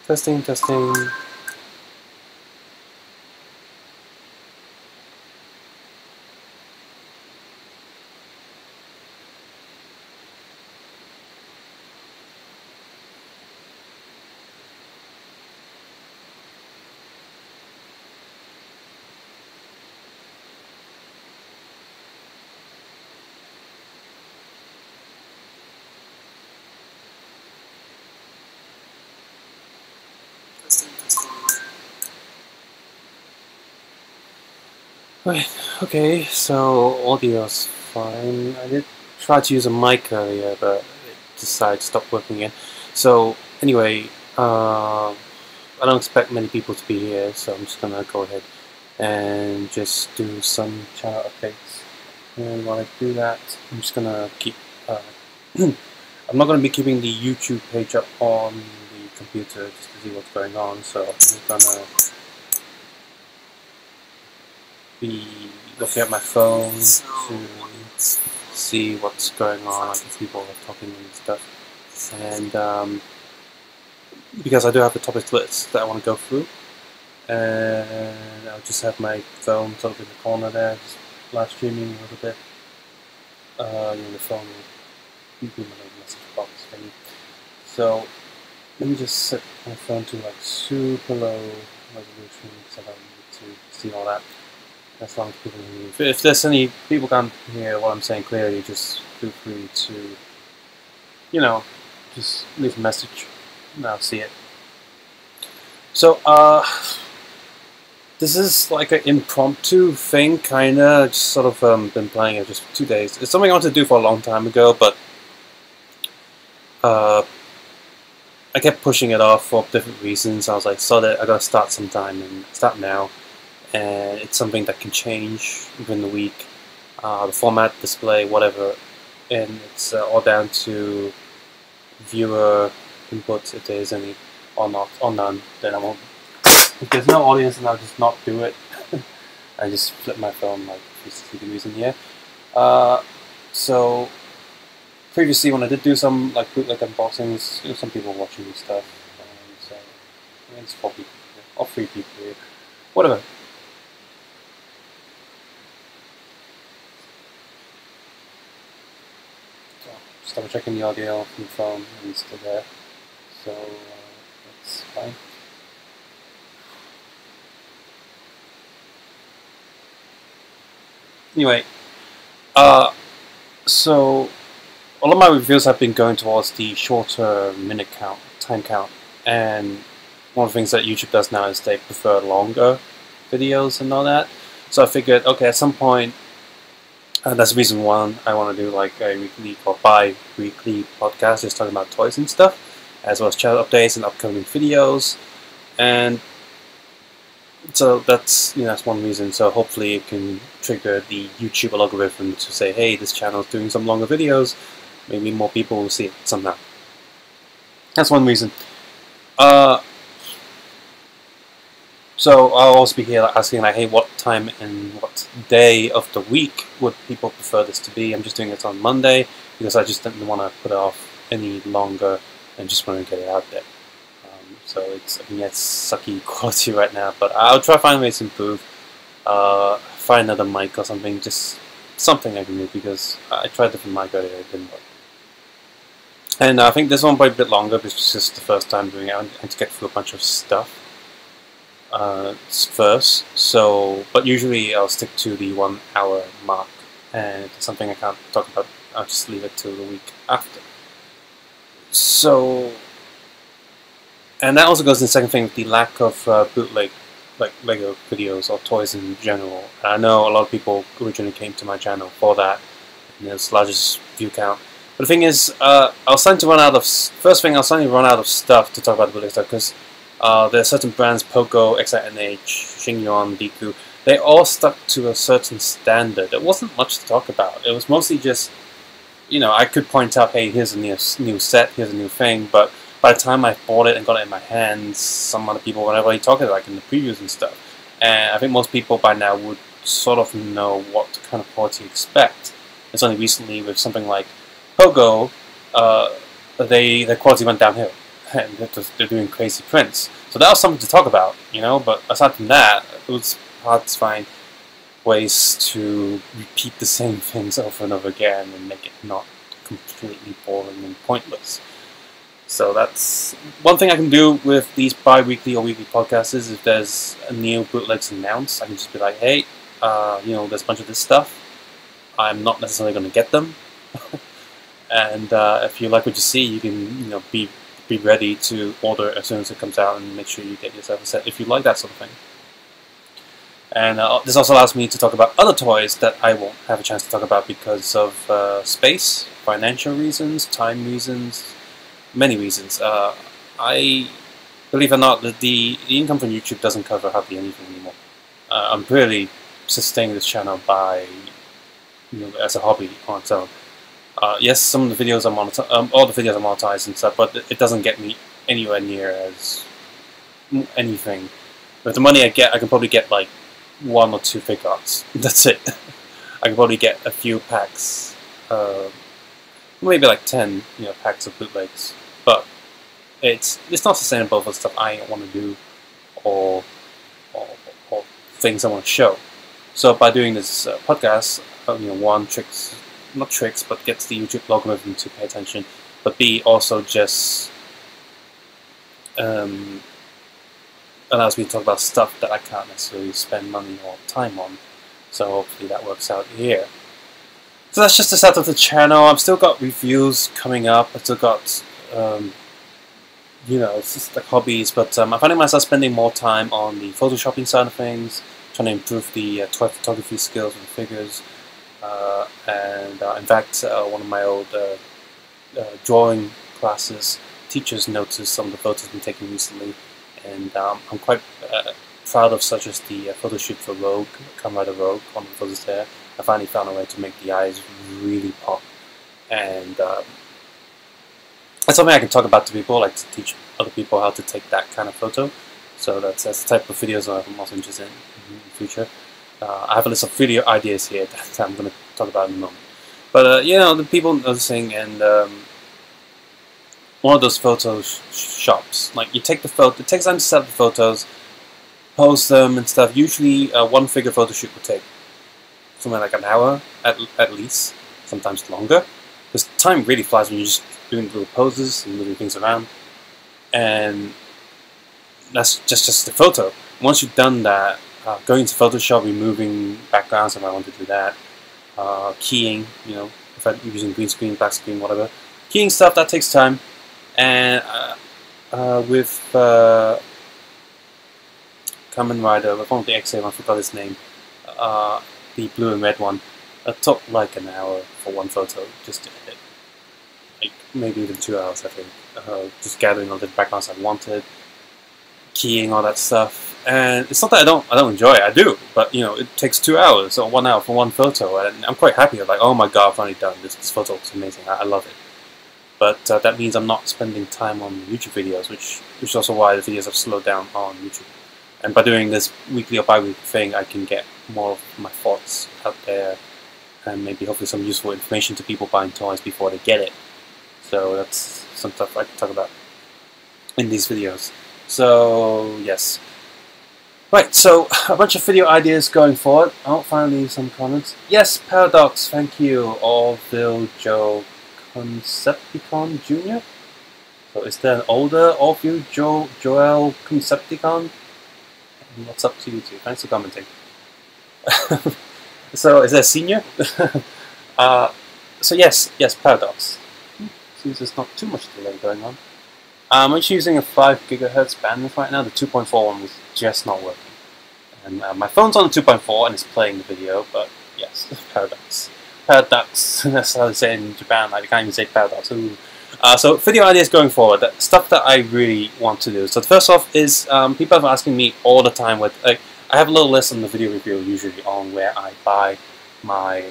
Testing, testing. Right, okay, so audio's fine. I did try to use a mic earlier, but it decided to stop working again. So, anyway, I don't expect many people to be here, so I'm just gonna go ahead and just do some channel updates. And while I do that, I'm just gonna keep. I'm not gonna be keeping the YouTube page up on the computer just to see what's going on, so I'm just gonna be looking at my phone to see what's going on, like if people are talking and stuff. And because I do have the topic list that I want to go through, and I'll just have my phone sort of in the corner there, just live streaming a little bit. The phone will be my message box thing. So let me just set my phone to like super low resolution because I don't need to see all that. As long as people can hear. If there's any people can't hear what I'm saying clearly, just feel free to, just leave a message and I'll see it. So, this is like an impromptu thing, kinda. Just sort of been playing it just for 2 days. It's something I wanted to do for a long time ago, but I kept pushing it off for different reasons. I was like, sod it, I gotta start sometime and start now. And it's something that can change within the week, the format, display, whatever, and it's all down to viewer input if there is any, or not, or none. Then I won't. If there's no audience, then I'll just not do it. I just flip my phone like 360 degrees in the air. So previously, when I did do some like bootleg unboxings, some people watching and stuff. So it's 4 people or 3 people here, whatever. Just double checking the audio from the phone, and it's still there, so that's fine. Anyway, so all of my reviews have been going towards the shorter minute count, time count, and one of the things that YouTube does now is they prefer longer videos and all that. So I figured, okay, at some point. That's the reason why I want to do like a weekly or bi-weekly podcast just talking about toys and stuff, as well as channel updates and upcoming videos. And so that's that's one reason. So hopefully it can trigger the YouTube algorithm to say, hey, this channel is doing some longer videos. Maybe more people will see it somehow. That's one reason. So I'll also be here asking like, hey, what time and what day of the week would people prefer this to be? I'm just doing it on Monday because I just didn't want to put it off any longer and just want to get it out there. So it's sucky quality right now, but I'll try to find ways to improve. Find another mic or something, just something I can do because I tried different mic earlier, it didn't work. And I think this one might be a bit longer because it's just the first time doing it. I had to get through a bunch of stuff. First, but usually I'll stick to the 1 hour mark, and if it's something I can't talk about, I'll just leave it till the week after. So, and that also goes in the second thing, the lack of bootleg, like Lego videos or toys in general. And I know a lot of people originally came to my channel for that, and its largest view count. But the thing is, I was starting to run out of, run out of stuff to talk about the bootleg stuff, because there are certain brands, Poco, XINH, Xingyuan, Biku, they all stuck to a certain standard. There wasn't much to talk about. It was mostly just, I could point out, hey, here's a new set, here's a new thing, but by the time I bought it and got it in my hands, some other people were already talking like in the previews and stuff. And I think most people by now would sort of know what kind of quality to expect. It's only recently with something like Pogo, their quality went downhill. and they're doing crazy prints. So that was something to talk about, you know. But aside from that, it was hard to find ways to repeat the same things over and over again and make it not completely boring and pointless. So that's one thing I can do with these bi-weekly or weekly podcasts is if there's a new bootlegs announced, I can just be like, hey, you know, there's a bunch of this stuff. I'm not necessarily going to get them. And if you like what you see, you can, you know, be ready to order as soon as it comes out and make sure you get yourself a set if you like that sort of thing. And this also allows me to talk about other toys that I won't have a chance to talk about because of space, financial reasons, time reasons, many reasons. I believe it or not, that the income from YouTube doesn't cover hardly anything anymore. I'm really sustaining this channel by, you know, as a hobby on its own. Yes, some of the videos are monetized, all the videos are monetized and stuff, but it doesn't get me anywhere near as anything. With the money I get, I can probably get like 1 or 2 fig arts. That's it. I can probably get a few packs, maybe like 10, you know, packs of bootlegs. But it's not sustainable for stuff I want to do or things I want to show. So by doing this podcast, you know, one, not tricks, but gets the YouTube algorithm to pay attention, but B, also just allows me to talk about stuff that I can't necessarily spend money or time on. So hopefully that works out here. So that's just the start of the channel. I've still got reviews coming up. I've still got, you know, it's just like hobbies, but I'm finding myself spending more time on the photoshopping side of things, trying to improve the toy photography skills of the figures. In fact, one of my old drawing classes teachers noticed some of the photos I've been taking recently, and I'm quite proud of such as the photo shoot for Rogue, Kamen Rider Rogue, one of the photos there. I finally found a way to make the eyes really pop, and that's something I can talk about to people, like to teach other people how to take that kind of photo. So that's the type of videos I'm also interested in the future. I have a list of video ideas here that I'm going to talk about in a moment. But you know, the people noticing, and one of those photo shops, like you take the photo, it takes time to set up the photos, post them and stuff. Usually one figure photo shoot would take something like an hour at least, sometimes longer. Because time really flies when you're just doing little poses and moving things around, and that's just the photo. Once you've done that, going to Photoshop, removing backgrounds if I want to do that, keying, you know, if I'm using green screen, black screen, whatever, keying stuff, that takes time. And with Kamen Rider, with one of the XA, I forgot his name, the blue and red one, it took like an hour for one photo just to edit, like maybe even 2 hours, I think, just gathering all the backgrounds I wanted, keying all that stuff. And it's not that I don't enjoy it, I do, but you know, it takes 2 hours or 1 hour for one photo, and I'm quite happy. I'm like, oh my god, I've finally done this. This photo looks amazing. I love it. But that means I'm not spending time on YouTube videos, which is also why the videos have slowed down on YouTube. And by doing this weekly or bi-weekly thing, I can get more of my thoughts out there, and maybe hopefully some useful information to people buying toys before they get it. So that's some stuff I can talk about in these videos. So yes. Right, so a bunch of video ideas going forward. Oh, finally some comments. Yes, Paradox, thank you. Orville Joe Concepticon Jr. So is there an older Orville Joel Concepticon? What's up to you two? Thanks for commenting. So is there a senior? So yes, Paradox. Seems there's not too much delay going on. I'm actually using a 5 GHz bandwidth right now. The 2.4 one was just not working. And my phone's on the 2.4 and it's playing the video, but yes, Paradox. Paradox, that's how they say it in Japan. I can't even say Paradox. Ooh. So video ideas going forward, stuff that I really want to do. So first off is people are asking me all the time with, like, I have a little list on the video review usually on where I buy my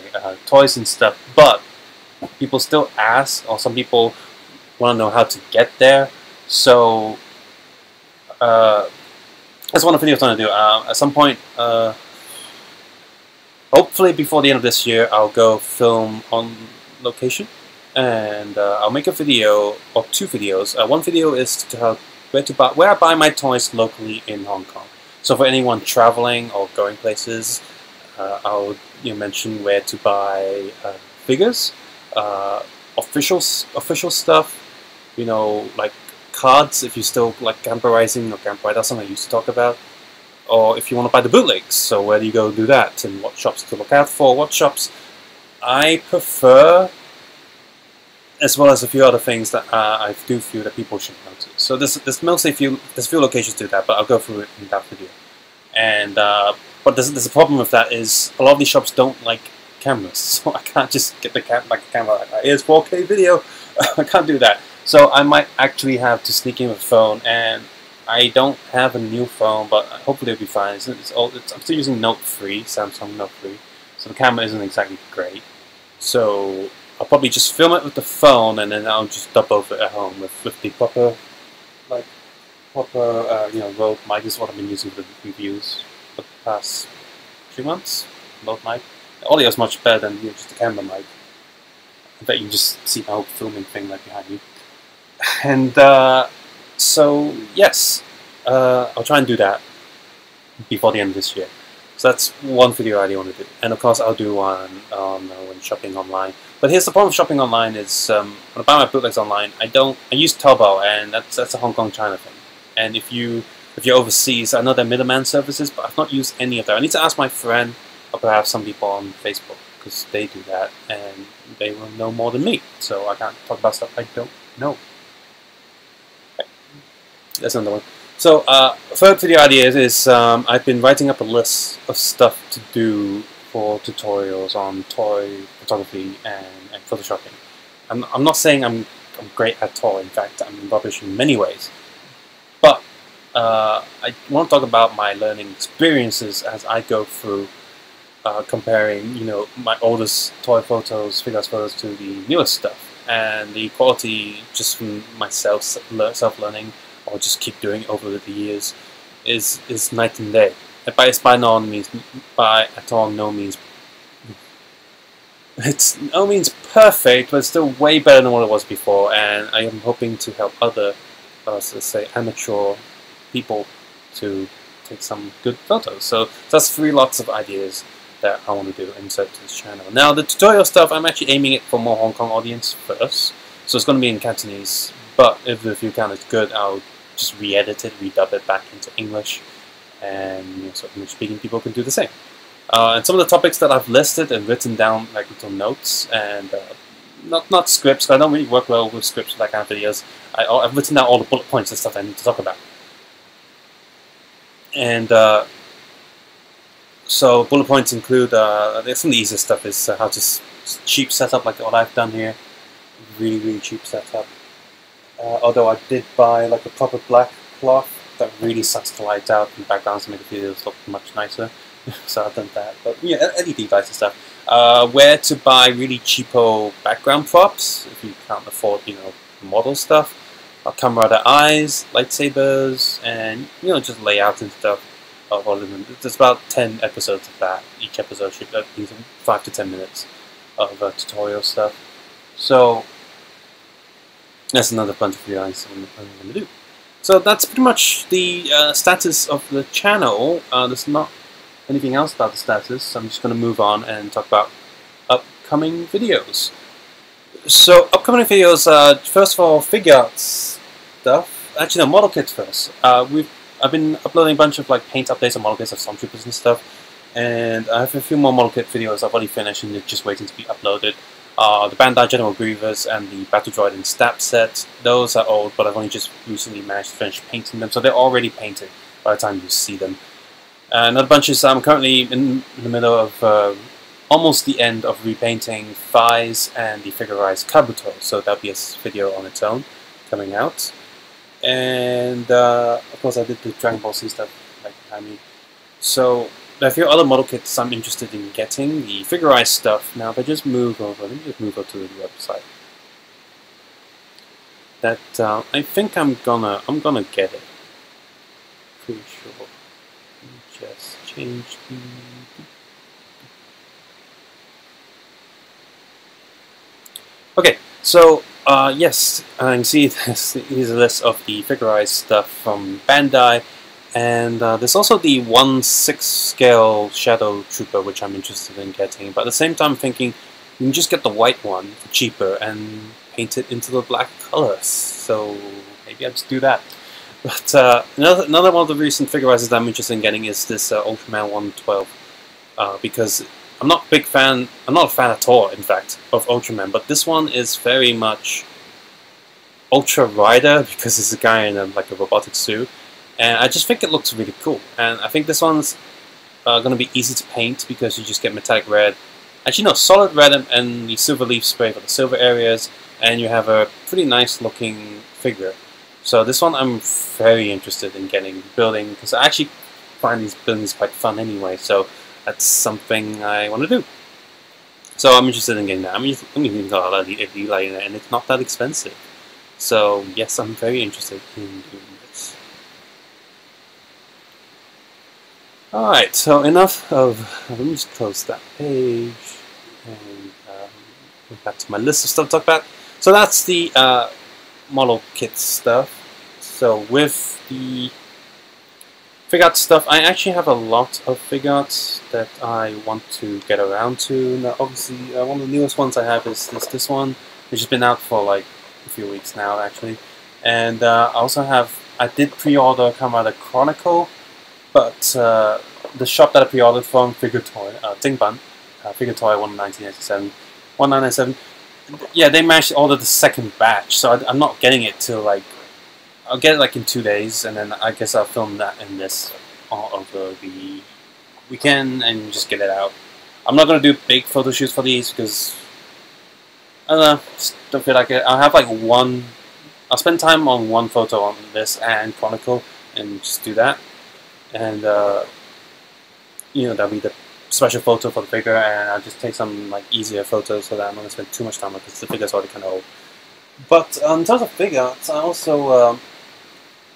toys and stuff, but people still ask, or some people want to know how to get there. So that's one of the videos I'm going to do. At some point, hopefully before the end of this year, I'll go film on location and I'll make a video or 2 videos. One video is to how where I buy my toys locally in Hong Kong. So for anyone traveling or going places, I'll mention where to buy figures, official stuff, like cards if you still like Gamma Rising or Gamma Pride, that's something I used to talk about. Or if you want to buy the bootlegs, so where do you go do that, and what shops to look out for, what shops I prefer, as well as a few other things that I do feel that people should notice. So there's mostly few locations do that, but I'll go through it in that video. And but there's a problem with that is a lot of these shops don't like cameras, so I can't just get the camera like here's 4K video. I can't do that. So I might actually have to sneak in with a phone, and I don't have a new phone, but hopefully it'll be fine. I'm still using Note 3, Samsung Note 3, so the camera isn't exactly great. So I'll probably just film it with the phone, and then I'll just dub over it at home with the proper Rode mic. Is what I've been using for the reviews for the past 3 months. Rode mic. The audio is much better than just the camera mic. I bet you can just see my whole filming thing right behind me. And so yes, I'll try and do that before the end of this year. So that's one video I really want to do, and of course I'll do one on when shopping online. But here's the problem with shopping online is when I buy my bootlegs online, I use Taobao, and that's a Hong Kong China thing. And if you're overseas, I know there are middleman services, but I've not used any of that. I need to ask my friend or perhaps some people on Facebook, because they do that and they will know more than me. So I can't talk about stuff I don't know. Okay. That's another one. So, third video idea is I've been writing up a list of stuff to do for tutorials on toy photography and photoshopping. I'm not saying I'm great at all. In fact, I'm rubbish in many ways. But I want to talk about my learning experiences as I go through comparing, my oldest toy photos, figures photos to the newest stuff, and the quality just from myself self-learning, or just keep doing it over the years, is night and day. And it's by no means it's no means perfect, but it's still way better than what it was before. And I am hoping to help other, let's say, amateur people to take some good photos. So that's 3 lots of ideas that I want to do insert to this channel. Now the tutorial stuff, I'm actually aiming it for more Hong Kong audience first, so it's going to be in Cantonese. But if the view count is good, I'll just re-edit it, redub it back into English, and so English-speaking people can do the same. And some of the topics that I've listed and written down, like little notes, and not scripts. I don't really work well with scripts for that kind of videos. I've written down all the bullet points and stuff I need to talk about. And so bullet points include some of the easiest stuff is how to cheap setup, like what I've done here. Really cheap setup. Although I did buy like a proper black cloth that really sucks the light out and backgrounds to make the videos look much nicer. So I've done that. But yeah, LED lights and stuff. Where to buy really cheapo background props if you can't afford, model stuff. Camera eyes, lightsabers, and just layout and stuff. There's about 10 episodes of that. Each episode should be 5 to 10 minutes of tutorial stuff. So that's another bunch of videos I'm going to do. So that's pretty much the status of the channel. There's not anything else about the status, so I'm just going to move on and talk about upcoming videos. So upcoming videos, first of all, figure arts stuff. Actually, no, model kits first. I've been uploading a bunch of paint updates on model kits of Stormtroopers and stuff, and I have a few more model kit videos I've already finished and they're just waiting to be uploaded. The Bandai General Grievous and the Battle Droid and Stab set, those are old, but I've only just recently managed to finish painting them, so they're already painted by the time you see them. Another bunch is I'm currently in the middle of almost the end of repainting Thighs and the Figurized Kabuto, so that'll be a video on its own coming out. And of course I did the Dragon Ball Z stuff right behind me. So there are a few other model kits I'm interested in getting. The Figurized stuff, now if I just move over, let me just move over to the website. That I think I'm gonna get it. Pretty sure. Let me just change the okay, So, yes, I can see here's a list of the figurized stuff from Bandai, and there's also the 1/6 scale Shadow Trooper, which I'm interested in getting. But at the same time, I'm thinking you can just get the white one for cheaper and paint it into the black colors. So maybe I'll just do that. But another one of the recent figurizers that I'm interested in getting is this Ultraman 112, because I'm not a big fan. I'm not a fan at all, in fact, of Ultraman. But this one is very much Ultra Rider because it's a guy in like a robotic suit, and I just think it looks really cool. And I think this one's going to be easy to paint because you just get metallic red. Actually, no, solid red and the silver leaf spray for the silver areas, and you have a pretty nice looking figure. So this one I'm very interested in getting building because I actually find these buildings quite fun anyway. So that's something I want to do. So I'm interested in getting that. I mean, you got a lot of Leia in it, and it's not that expensive. So yes, I'm very interested in doing this. Alright, so enough of... let me just close that page and go back to my list of stuff to talk about. So that's the model kit stuff. So with the figure art stuff, I actually have a lot of figure arts that I want to get around to. Now, obviously, one of the newest ones I have is this one, which has been out for like a few weeks now, actually. And I also have, I did pre-order Kamen Rider Chronicle, but the shop that I pre-ordered from, Figure Toy, Dingban, Figure Toy 1997, 1997, yeah, they managed to order the second batch, so I'm not getting it till like, I'll get it like in 2 days, and then I guess I'll film that in this over the weekend and just get it out. I'm not going to do big photo shoots for these because, I don't know, just don't feel like it. I'll have like I'll spend time on one photo on this and Chronicle and just do that. And, you know, that'll be the special photo for the figure, and I'll just take some like easier photos so that I'm not going to spend too much time on it because the figure's already kind of old. But in terms of figure arts, I also,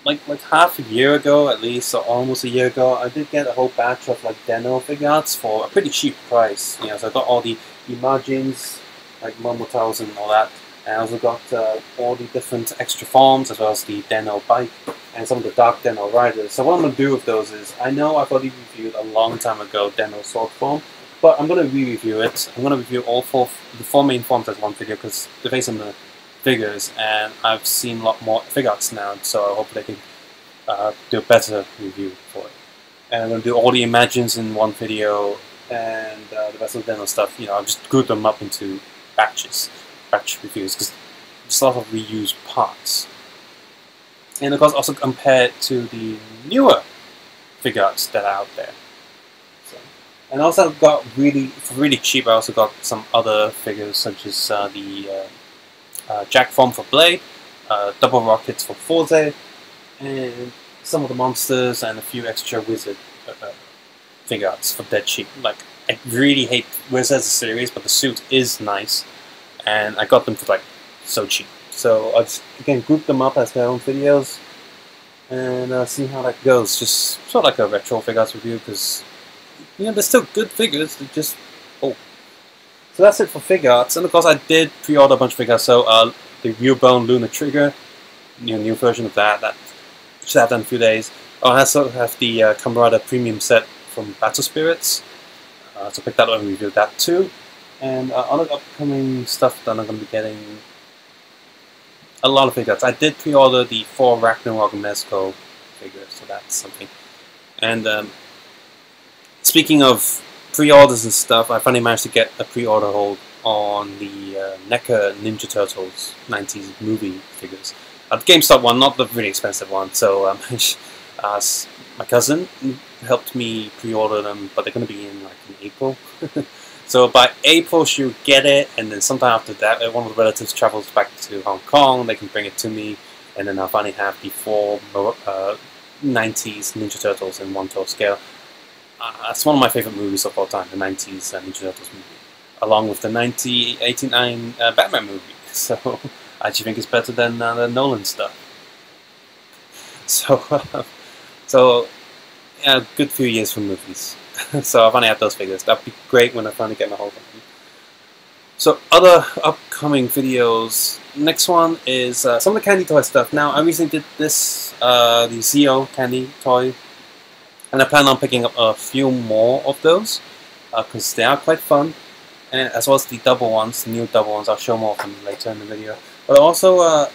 like half a year ago at least, or almost a year ago, I did get a whole batch of like Deno figure arts for a pretty cheap price. You know, so I got all the margins, like Momotaros and all that, and I also got all the different extra forms as well as the Deno bike and some of the Dark Deno riders. So what I'm going to do with those is, I know I've already reviewed a long time ago Deno sword form, but I'm going to re-review it. I'm going to review all the four main forms as one video because they're based on the figures, and I've seen a lot more figure arts now, so I hope they can do a better review for it. And I'm going to do all the imagines in one video, and the rest of the Deno stuff, you know, I've just grouped them up into batch reviews, because there's a lot of reused parts. And of course also compare it to the newer figure arts that are out there. So, and also got for really cheap, I also got some other figures such as the Jack form for Blade, double rockets for Forze, and some of the monsters and a few extra wizard figure arts for dead cheap. Like, I really hate Wizard as a series, but the suit is nice, and I got them for like so cheap. So I just again group them up as their own videos and see how that goes. Just sort of like a retro figure arts review, because you know they're still good figures. They're just old. So that's it for figure arts, and of course I did pre-order a bunch of figures. So the Real Lunar Trigger, new version of that should have done in a few days. I also have the Kamen Rider Premium set from Battle Spirits, so pick that up and review that too. And other upcoming stuff that I'm going to be getting, a lot of figures. I did pre-order the 4 Ragnarok Mezco figures, so that's something. And speaking of pre-orders and stuff, I finally managed to get a pre-order hold on the NECA Ninja Turtles 90s movie figures. The GameStop one, not the really expensive one. So my cousin helped me pre-order them, but they're going to be in like in April. So by April she'll get it, and then sometime after that, one of the relatives travels back to Hong Kong, they can bring it to me, and then I'll finally have the 4 90s Ninja Turtles in 1/12 scale. That's one of my favorite movies of all time, the 90s Ninja Turtles movie, along with the 1989 Batman movie. So I actually think it's better than the Nolan stuff. So yeah, good few years for movies. So I finally have those figures. That'd be great when I finally get my hold of them. So other upcoming videos. Next one is some of the candy toy stuff. Now I recently did this, the Zeo candy toy, and I plan on picking up a few more of those because they are quite fun, and as well as the double ones, the new double ones. I'll show more of them later in the video. But also, a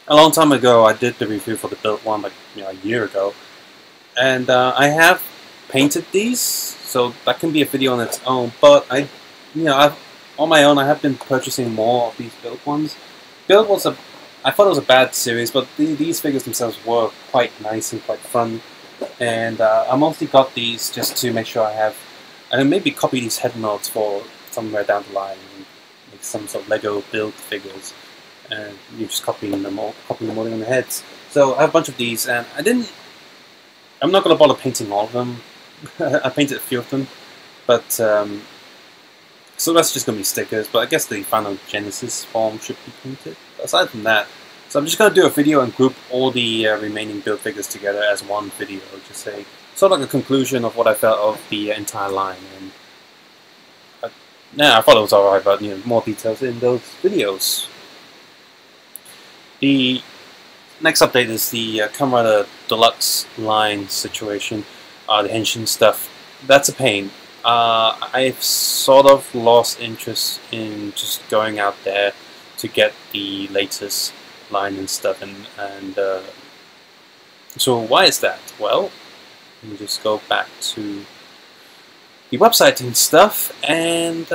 long time ago, I did the review for the built one, like a year ago, and I have painted these, so that can be a video on its own. But I've on my own, I have been purchasing more of these built ones. Built was I thought it was a bad series, but these figures themselves were quite nice and quite fun. And I mostly got these just to make sure I have, and maybe copy these head molds for somewhere down the line, like some sort of Lego build figures, and you're just copying them all, on the heads. So I have a bunch of these, and I'm not gonna bother painting all of them. I painted a few of them, but so that's just gonna be stickers. But I guess the final Genesis form should be painted. But aside from that. So I'm just going to do a video and group all the remaining build figures together as one video, just say sort of like a conclusion of what I felt of the entire line. And I thought it was alright, but more details in those videos. The next update is the Kamen Rider Deluxe line situation, the Henshin stuff. That's a pain. I've sort of lost interest in just going out there to get the latest line and stuff, and so why is that? Well, let me just go back to the website and stuff, and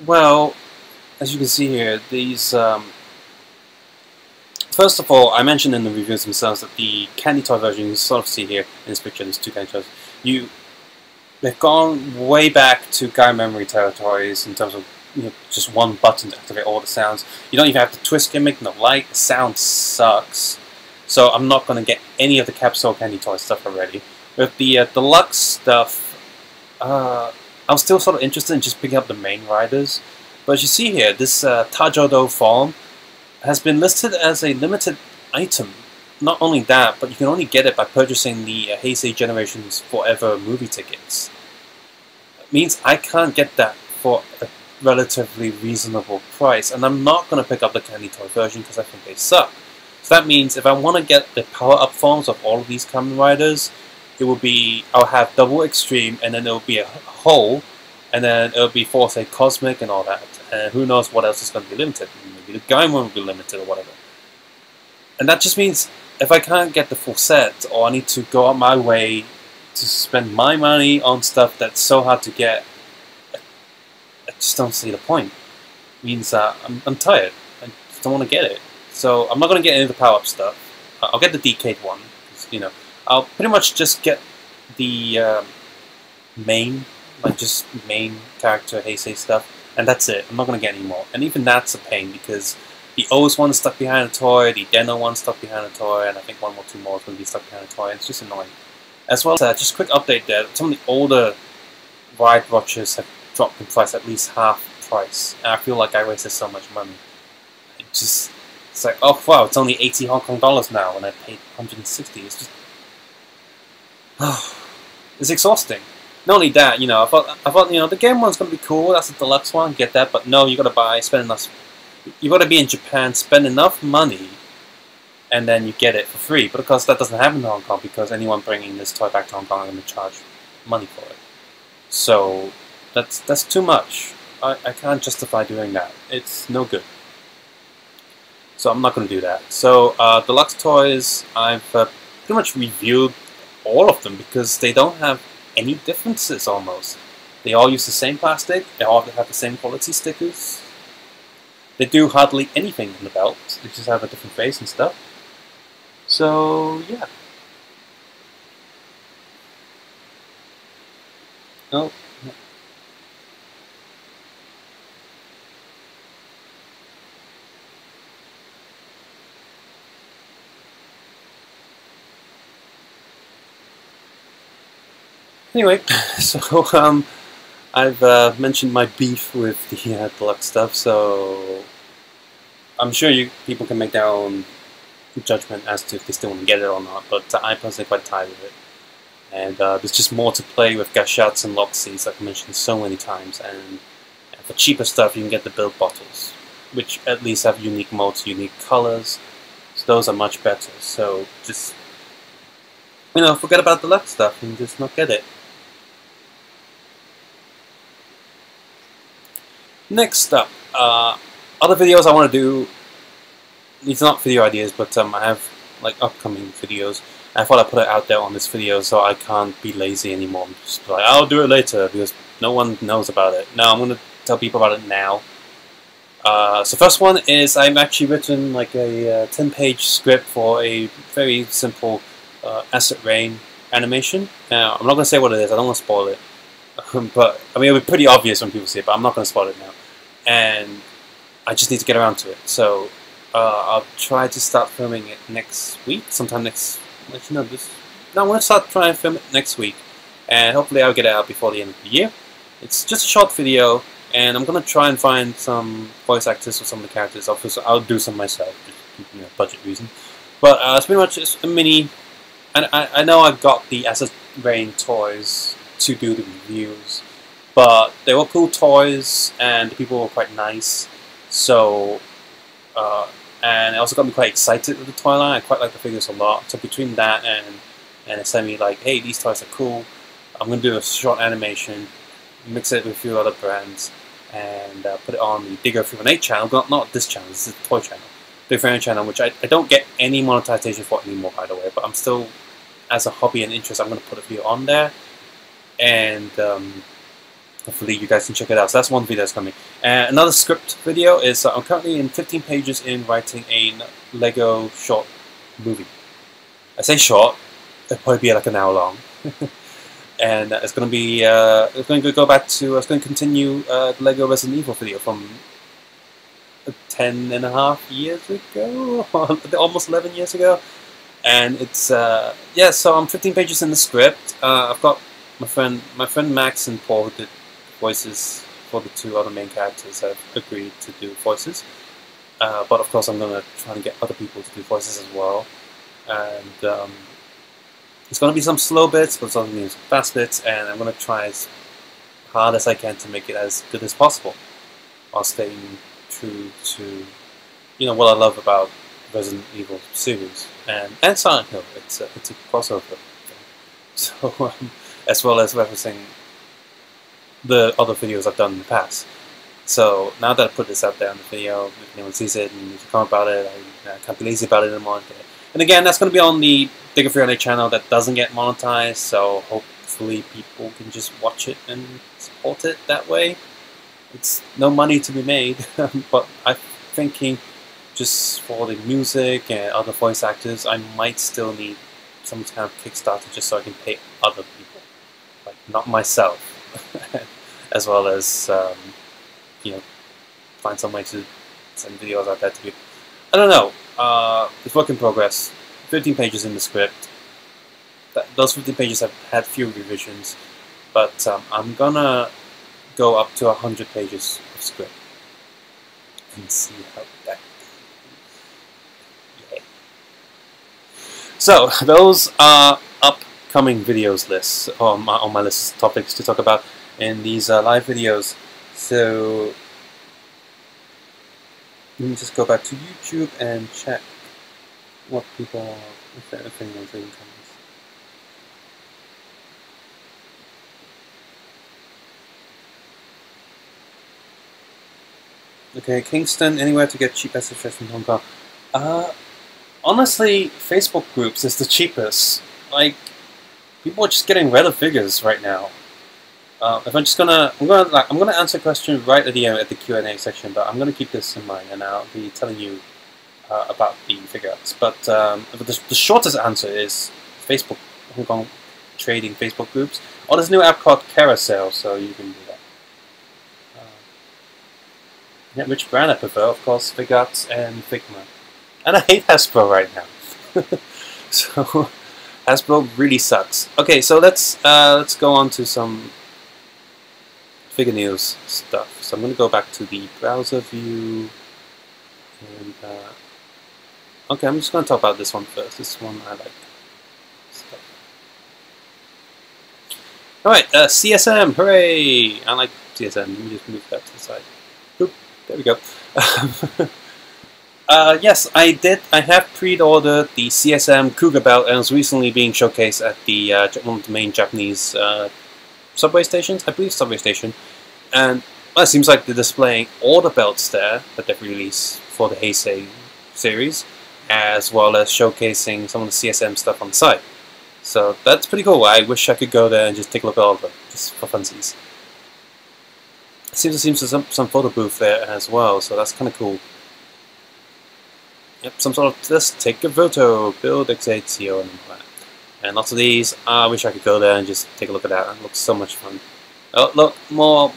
well, as you can see here, these first of all, I mentioned in the reviews themselves that the candy toy version, you sort of see here in this picture, there's two candy toys. They've gone way back to Guy Memory territories in terms of just one button to activate all the sounds. You don't even have the twist gimmick, no light. The sound sucks. So I'm not going to get any of the Capsule Candy Toy stuff already. With the deluxe stuff, I'm still sort of interested in just picking up the main riders. But as you see here, this Tajodo form has been listed as a limited item. Not only that, but you can only get it by purchasing the Heisei Generations Forever movie tickets. It means I can't get that for a relatively reasonable price, and I'm not going to pick up the candy toy version because I think they suck. So that means if I want to get the power-up forms of all of these Kamen Riders, I'll have double extreme, and then it'll be a whole, and then it'll be Force Cosmic and all that, and who knows what else is going to be limited. Maybe the Gaimon will be limited or whatever. And that just means if I can't get the full set, or I need to go out my way to spend my money on stuff that's so hard to get, I just don't see the point. It means I'm tired. I just don't want to get it. So I'm not going to get any of the power-up stuff. I'll get the Decade one. I'll pretty much just get the main character Heisei stuff, and that's it. I'm not going to get any more. And even that's a pain because the O's one is stuck behind a toy, the Deno one is stuck behind a toy, and I think one or two more is going to be stuck behind a toy. It's just annoying. As well as just a quick update there, some of the older ride watches have dropped in price at least half price, and I feel like I wasted so much money. It's like, oh wow, it's only 80 Hong Kong dollars now, and I paid 160. It's just, it's exhausting. Not only that, I thought the game one's gonna be cool. That's the deluxe one, get that, but no, you gotta spend enough. You gotta be in Japan, spend enough money, and then you get it for free. But of course, that doesn't happen in Hong Kong because anyone bringing this toy back to Hong Kong are gonna charge money for it. So that's too much. I can't justify doing that. It's no good. So I'm not going to do that. So deluxe toys, I've pretty much reviewed all of them because they don't have any differences almost. They all use the same plastic. They all have the same quality stickers. They do hardly anything in the belt. They just have a different face and stuff. So yeah. Oh. Anyway, so I've mentioned my beef with the deluxe stuff, so I'm sure people can make their own judgment as to if they still want to get it or not, but I'm personally quite tired of it. And there's just more to play with gashets and loxies, like I mentioned so many times. And for cheaper stuff, you can get the build bottles, which at least have unique modes, unique colors. So those are much better. So just, forget about the deluxe stuff and just not get it. Next up, other videos I want to do. These are not video ideas, but I have like upcoming videos. I thought I'd put it out there on this video so I can't be lazy anymore. Just be like, I'll do it later because no one knows about it. No, I'm going to tell people about it now. So first one is I've actually written like a 10-page script for a very simple acid rain animation. Now, I'm not going to say what it is. I don't want to spoil it. But, I mean, it'll be pretty obvious when people see it, but I'm not going to spoil it now. And I just need to get around to it. So I'll try to start filming it next week, sometime next. No, I'm going to start trying to film it next week, and hopefully I'll get it out before the end of the year. It's just a short video, and I'm going to try and find some voice actors for some of the characters. Obviously, I'll do some myself, just budget reason. But it's pretty much just a mini. And I know I got the Acid Rain toys to do the reviews, but they were cool toys, and the people were quite nice. So. And it also got me quite excited with the toy line. I quite like the figures a lot. So between that and it sent me like, hey, these toys are cool. I'm going to do a short animation, mix it with a few other brands, and put it on the Digger318 channel. Not this channel, this is the toy channel. Digger318 channel, which I don't get any monetization for anymore, by the way. But I'm still, as a hobby and interest, I'm going to put a video on there. And hopefully you guys can check it out. So that's one video that's coming. And another script video is I'm currently in 15 pages in writing a Lego short movie. I say short, it'll probably be like an hour long. And it's going to be, it's going to go back to, it's going to continue the Lego Resident Evil video from 10.5 years ago, almost 11 years ago. And it's, yeah, so I'm 15 pages in the script. I've got my friend Max and Paul who did voices for the two other main characters have agreed to do voices. But of course I'm going to try and get other people to do voices as well. And it's going to be some slow bits, but it's also going to be some fast bits, and I'm going to try as hard as I can to make it as good as possible, while staying true to, what I love about Resident Evil series and Silent Hill. It's a crossover thing. So as well as referencing the other videos I've done in the past. So now that I put this out there on the video, if anyone sees it and you comment about it, I can't be lazy about it anymore. And again, that's going to be on the Digger318 channel that doesn't get monetized, so hopefully people can just watch it and support it that way. It's no money to be made, but I'm thinking just for the music and other voice actors, I might still need some kind of Kickstarter just so I can pay other people, like not myself. As well as find some way to send videos out there to people. I don't know. It's work in progress. 15 pages in the script. Those 15 pages have had few revisions, but I'm gonna go up to 100 pages of script and see how that goes. Yay. So those are upcoming videos lists on my list of topics to talk about in these live videos. So let me just go back to YouTube and check what people are, if anyone's leaving comments. Okay, Kingston, anywhere to get cheap SFS from Hong Kong? Honestly, Facebook groups is the cheapest. Like, people are just getting rid of figures right now. If I'm gonna answer a question right at the end at the Q&A section, but I'm gonna keep this in mind, and I'll be telling you about the figures. But the shortest answer is Facebook, Hong Kong trading Facebook groups. Or there's a new app called Carousel, so you can do that. Yeah, which brand I prefer? Of course, Figuarts and Figma. And I hate Hasbro right now. So Hasbro really sucks. Okay, so let's go on to some figure news stuff. So I'm going to go back to the browser view, and okay, I'm just going to talk about this one first. This one I like. Alright, CSM, hooray! I like CSM, let me just move that to the side. Oop, there we go. Yes, I have pre-ordered the CSM Cougar Belt, and it's recently being showcased at the one of the main Japanese subway stations, I believe subway station. And well, it seems like they're displaying all the belts there that they've released for the Heisei series, as well as showcasing some of the CSM stuff on the site. So that's pretty cool. I wish I could go there and just take a look at all of them, just for funsies. It seems there's some photo booth there as well, so that's kind of cool. Yep, some sort of just take a photo, build Accessory and all that. And lots of these. I wish I could go there and just take a look at that. It looks so much fun. Oh, look, more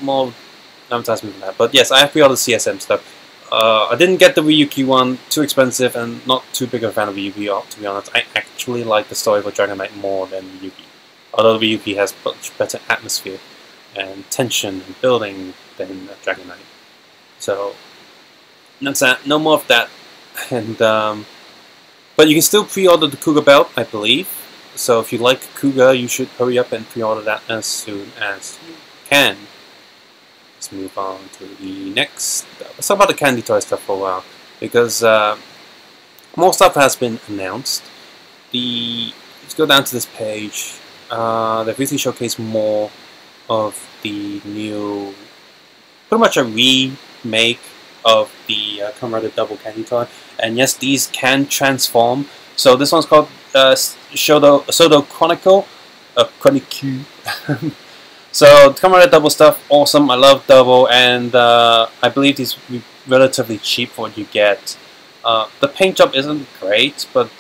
advertisement for that. But yes, I have pre-ordered CSM stuff. I didn't get the Ryuki one, too expensive, and not too big of a fan of Ryuki, to be honest. I actually like the story for Dragon Knight more than Ryuki. Although Ryuki has much better atmosphere and tension and building than Dragon Knight. So, that's that. No more of that. And but you can still pre-order the Cougar Belt, I believe. So if you like Cougar, you should hurry up and pre-order that as soon as you can. Let's move on to the next. Let's talk about the candy toy stuff for a while, because more stuff has been announced. Let's go down to this page. They've recently showcased more of the new, pretty much a remake of the Kamen Rider Double candy toy. And yes, these can transform. So this one's called Shodo Chronicle. Chronicle. So Kamen Rider Double stuff, awesome. I love Double, and I believe these will be relatively cheap for what you get. The paint job isn't great, but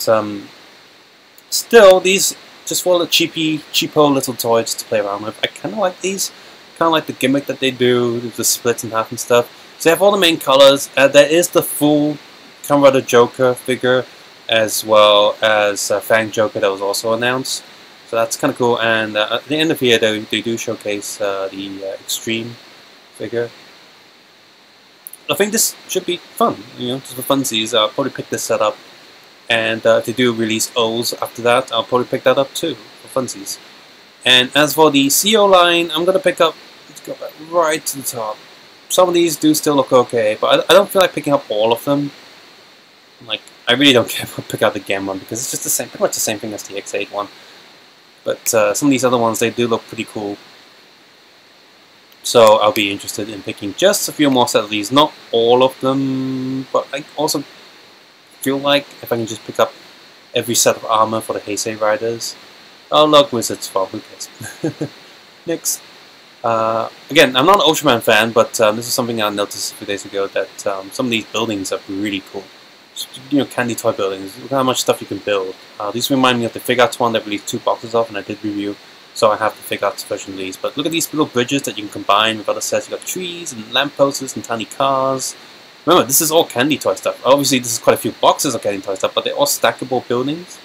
still, these just for the cheapo little toys to play around with. I kind of like these. Kind of like the gimmick that they do, the splits in half and stuff. So they have all the main colors. There is the full Kamen Rider Joker figure, as well as Fang Joker that was also announced. So that's kind of cool. And at the end of the year, they do showcase the Extreme figure. I think this should be fun, just for funsies. I'll probably pick this set up. And if they do release O's after that, I'll probably pick that up too, for funsies. And as for the CO line, I'm going to pick up, let's go back right to the top. Some of these do still look okay, but I don't feel like picking up all of them. Like, I really don't care if I pick out the Gem one, because it's just the same, pretty much the same thing as the X8 one. But some of these other ones, they do look pretty cool. So I'll be interested in picking just a few more sets of these. Not all of them, but I also feel like if I can just pick up every set of armor for the Heisei Riders. Oh look, Wizard's Fall, who cares? Next. Again, I'm not an Ultraman fan, but this is something I noticed a few days ago, that some of these buildings are really cool. Candy toy buildings. Look how much stuff you can build. These remind me of the Figuarts one that released 2 boxes of, and I did review, so I have the Figuarts version of these. But look at these little bridges that you can combine with other sets. You got trees and lampposts and tiny cars. Remember, this is all candy toy stuff. Obviously, this is quite a few boxes of candy toy stuff, but they're all stackable buildings.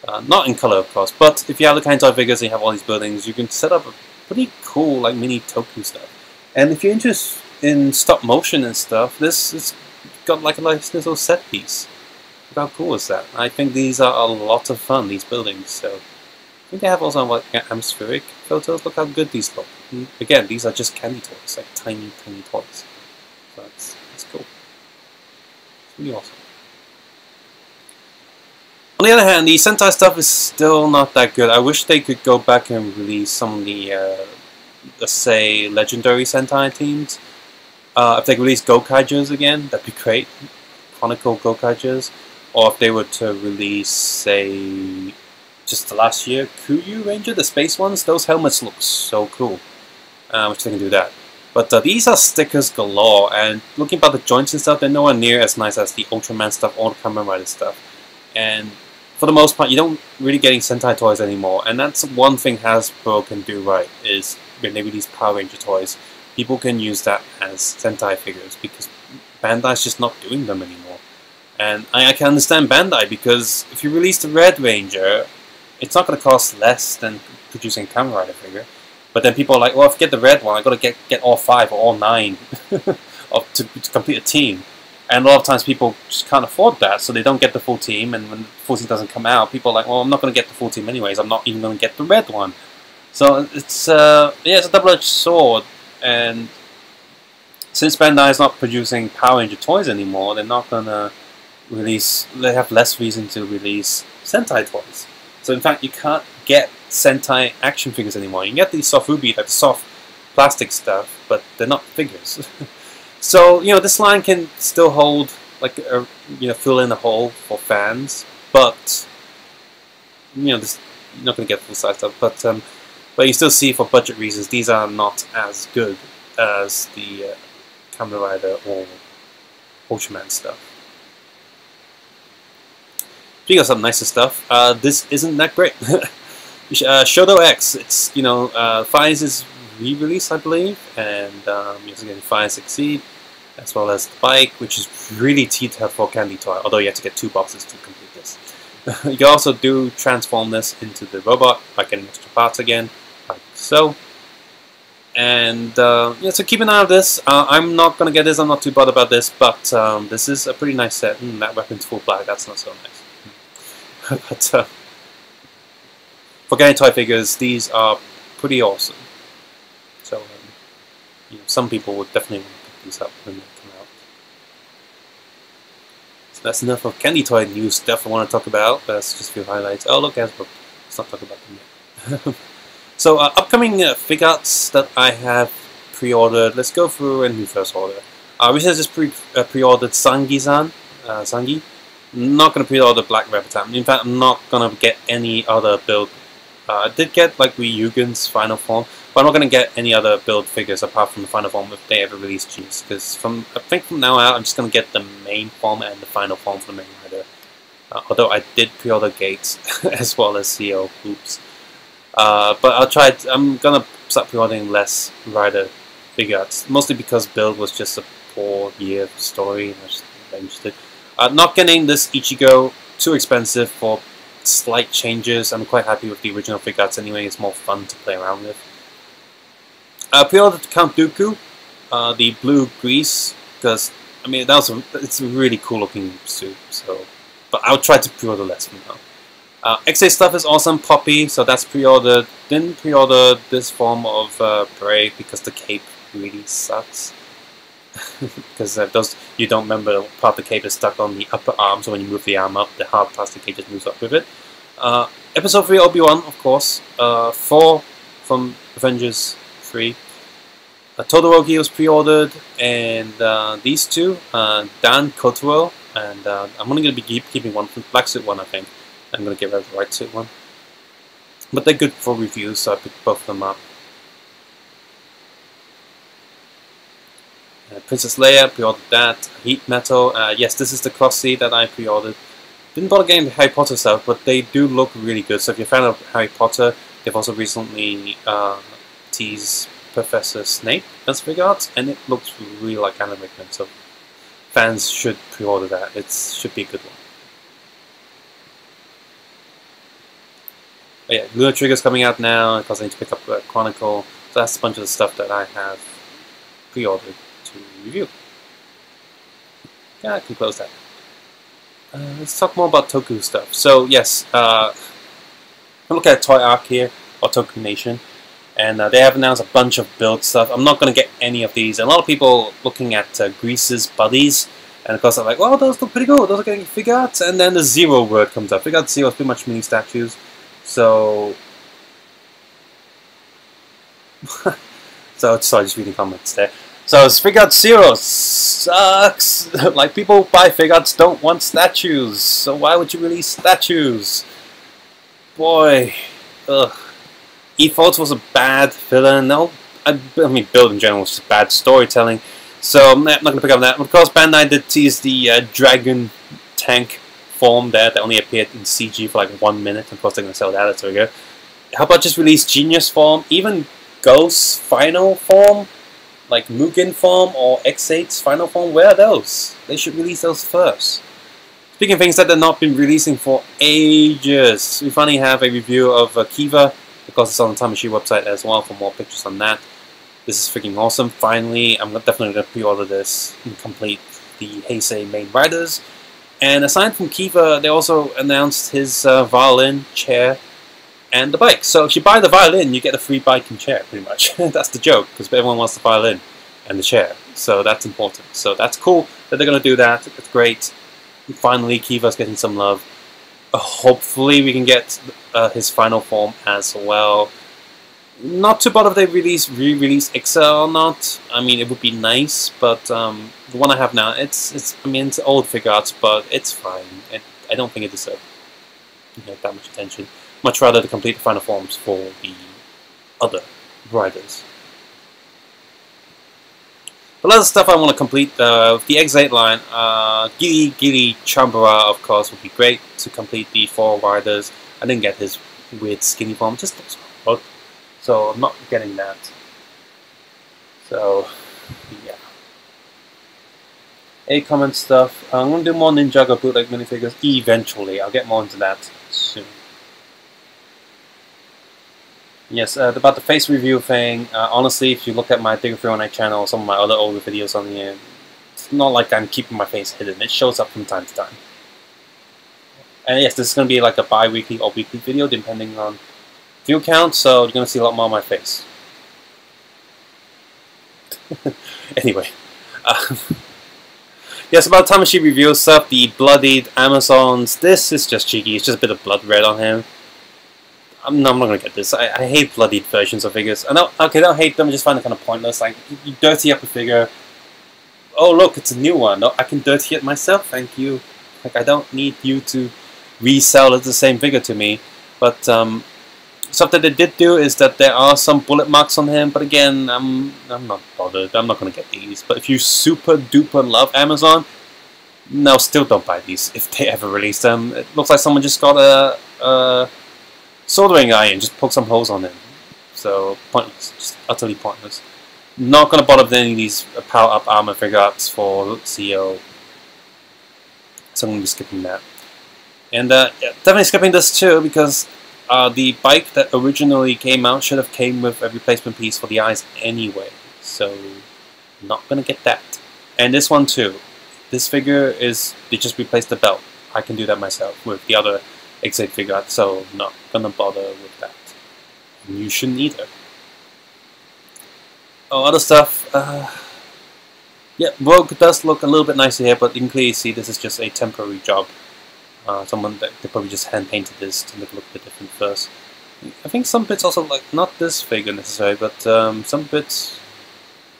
Not in color, of course, but if you have the candy toy figures and you have all these buildings, you can set up a pretty cool, like, mini Toku stuff. And if you're interested in stop motion and stuff, this is got like a nice little set piece. Look how cool is that? I think these are a lot of fun, these buildings. So I think they have also like atmospheric photos. Look how good these look. And again, these are just candy toys, like tiny toys. So that's cool. It's really awesome. On the other hand, the Sentai stuff is still not that good. I wish they could go back and release some of the, let's say, legendary Sentai teams. If they could release Gokaijers again, that'd be great. Chronicle Gokaijers. Or if they were to release, say, just the last year, Kuyu Ranger, the space ones, those helmets look so cool. Which they can do that. But these are stickers galore, and looking about the joints and stuff, they're nowhere near as nice as the Ultraman stuff or the Kamen Rider stuff. And for the most part, you don't really getting Sentai toys anymore, and that's one thing Hasbro can do right, is when they release Power Ranger toys, people can use that as Sentai figures, because Bandai's just not doing them anymore. And I can understand Bandai, because if you release the Red Ranger, it's not going to cost less than producing a Kamen Rider figure. But then people are like, well, if I get the red one, I've got to get all 5 or all 9 to complete a team. And a lot of times people just can't afford that, so they don't get the full team, and when the full team doesn't come out, people are like, well, I'm not going to get the full team anyways, I'm not even going to get the red one. So it's it's a double-edged sword, and since Bandai is not producing Power Ranger toys anymore, they're not gonna release. They have less reason to release Sentai toys. So in fact, you can't get Sentai action figures anymore. You can get these soft ruby, like the soft plastic stuff, but they're not figures. So this line can still hold like fill in a hole for fans, but this you're not gonna get full size stuff. But you still see, for budget reasons, these are not as good as the Kamen Rider or Ultraman stuff. Speaking of some nicer stuff, this isn't that great. Shoto X, it's Fires is re-release, I believe, and you're getting Fires Exceed, as well as the bike, which is really detailed for Candy Toy, although you have to get 2 boxes to complete this. You can also transform this into the robot by getting extra parts again, like so. And so keep an eye on this. I'm not gonna get this. I'm not too bothered about this, but this is a pretty nice set. That weapon's full black. That's not so nice. But for getting toy figures, these are pretty awesome. So some people would definitely want to pick these up when they come out. So that's enough of Candy Toy news stuff I want to talk about. That's just a few highlights. Oh look, Hasbro. Let's not talk about them yet. So upcoming figures that I have pre-ordered. Let's go through in reverse order. Recently just pre-ordered Sangi-san. Sangi. Not going to pre-order Black Rabbit. In fact, I'm not going to get any other build. I did get like Ryugen's final form, but I'm not going to get any other build figures apart from the final form if they ever release G's. Because I think from now out, I'm just going to get the main form and the final form for the main rider. Although I did pre-order Gates as well as CO. Oops. But I'll try. I'm gonna start pre-ordering less rider figures, mostly because build was just a poor year story, and I just not interested. Not getting this Ichigo, too expensive for slight changes. I'm quite happy with the original figures anyway. It's more fun to play around with. Pre-ordered Count Dooku, the blue grease, because I mean it's a really cool looking suit. So, but I'll try to pre-order less from now. XA stuff is awesome. Poppy, so that's pre-ordered. Didn't pre-order this form of Bray because the cape really sucks. Because you don't remember part of the cape is stuck on the upper arm, so when you move the arm up, the hard plastic cape just moves up with it. Episode 3 Obi-Wan, of course. 4 from Avengers 3. Todoroki was pre-ordered, and these two, Dan Kotaro, and I'm only going to be keeping one from Black Suit one, I think. I'm going to get rid of the White Suit one. But they're good for reviews, so I picked both of them up. Princess Leia, pre-ordered that. Heat Metal, yes, this is the cross-seed that I pre-ordered. Didn't bother getting the Harry Potter stuff, but they do look really good. So if you're a fan of Harry Potter, they've also recently teased Professor Snape as figures, and it looks really like Alan Rickman, so fans should pre-order that. It should be a good one. But yeah, Lunar Trigger's coming out now because I need to pick up Chronicle. So that's a bunch of the stuff that I have pre-ordered to review. Yeah, I can close that. Let's talk more about Toku stuff. So yes, look at Toy Arc here, or Toku Nation, and they have announced a bunch of build stuff. I'm not going to get any of these. And a lot of people looking at Grease's buddies, and of course I'm like, well, those look pretty cool. Those are getting figures. And then the Zero word comes up. Figure Zero is pretty much mini statues. So, sorry, just reading comments there. So, Figure Zero sucks. Like, people buy figures don't want statues. So why would you release statues? Boy, ugh. E-Fault was a bad villain. No, I mean, build in general was just bad storytelling. So I'm not going to pick up that. Of course, Bandai did tease the Dragon Tank form there that only appeared in CG for like 1 minute. Of course, they're going to sell that at Trigger. How about just release Genius form, even Ghost's final form, like Mugen form or X8's final form? Where are those? They should release those first. Speaking of things that they've not been releasing for ages, we finally have a review of Kiva. Of course, it's on the Time Machine website as well for more pictures on that. This is freaking awesome. Finally, I'm definitely going to pre-order this and complete the Heisei main riders. And aside from Kiva, they also announced his violin chair and the bike. So if you buy the violin, you get a free bike and chair, pretty much. That's the joke, because everyone wants the violin and the chair. So that's important. So that's cool that they're going to do that. It's great. Finally, Kiva's getting some love. Hopefully we can get his final form as well. Not too bothered if they re-release XL or not. I mean, it would be nice, but the one I have now, it's old figure arts, but it's fine. I don't think it deserves that much attention. Much rather to complete the final forms for the other riders. A lot of stuff I want to complete. The X8 line, Gili Chambara, of course, would be great to complete the 4 riders. I didn't get his weird skinny form, just looks odd. So I'm not getting that. So, yeah. Comment stuff. I'm going to do more Ninjago bootleg minifigures eventually. I'll get more into that soon. Yes, about the face review thing, honestly, if you look at my Digger318 channel or some of my other older videos on here, it's not like I'm keeping my face hidden. It shows up from time to time. And yes, this is going to be like a bi-weekly or weekly video, depending on view count, so you're going to see a lot more of my face. Anyway. Yes, about Tamashi review stuff, the bloodied Amazons, this is just cheeky, it's just a bit of blood red on him. I'm not going to get this. I hate bloodied versions of figures. I don't hate them, I just find it kind of pointless. Like, you dirty up a figure. Oh, look, it's a new one. No, I can dirty it myself, thank you. Like, I don't need you to resell the same figure to me. But, something they did do is that there are some bullet marks on him, but again, I'm not bothered. I'm not going to get these. But if you super duper love Amazon, no, still don't buy these if they ever release them. It looks like someone just got a soldering iron, just poke some holes on him. So, pointless. Just utterly pointless. Not going to bother with any of these power-up armor figure arts for CO. So I'm going to be skipping that. And yeah, definitely skipping this too, because the bike that originally came out should have came with a replacement piece for the eyes anyway. So, not going to get that. And this one too. This figure is, they just replaced the belt. I can do that myself with the other X8 figure art, so not gonna bother with that. And you shouldn't either. Oh, other stuff. Yeah, Rogue does look a little bit nicer here, but you can clearly see this is just a temporary job. Someone that they probably just hand painted this to make it look a bit different first. I think some bits also, like, not this figure necessarily, but some bits.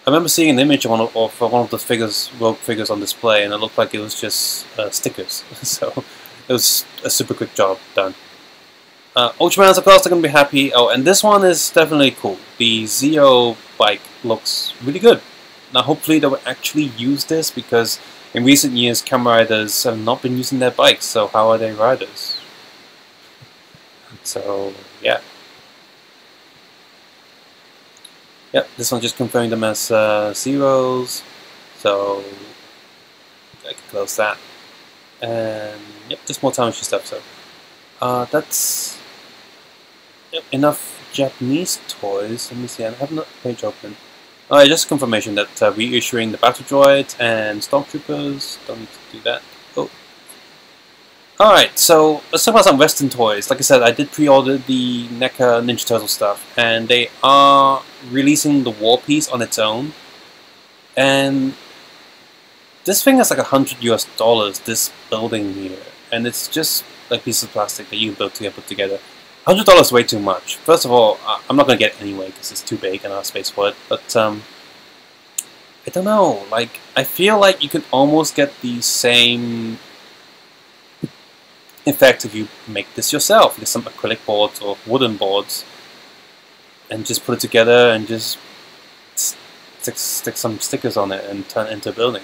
I remember seeing an image of one of the figures, Rogue figures on display, and it looked like it was just stickers. So. It was a super quick job done. Ultramans, of course, they're going to be happy. Oh, and this one is definitely cool. The Zeo bike looks really good. Now, hopefully they will actually use this, because in recent years, Kamen Riders have not been using their bikes, so how are they riders? So, yeah. Yep, this one just confirming them as zeros, so I can close that. And yep, just more Tamashi stuff. So that's enough Japanese toys. Let me see. I have the page open. Alright, just confirmation that reissuing the battle droids and stormtroopers. Don't need to do that. Oh. Alright, so let's talk about some Western toys. Like I said, I did pre-order the NECA Ninja Turtle stuff, and they are releasing the War Piece on its own. And this thing is like $100 US, this building here, and it's just like a piece of plastic that you build to get put together. $100 is way too much. First of all, I'm not going to get it anyway because it's too big and I have space for it, but I don't know, like, I feel like you can almost get the same effect if you make this yourself. Get some acrylic boards or wooden boards and just put it together and just stick some stickers on it and turn it into a building.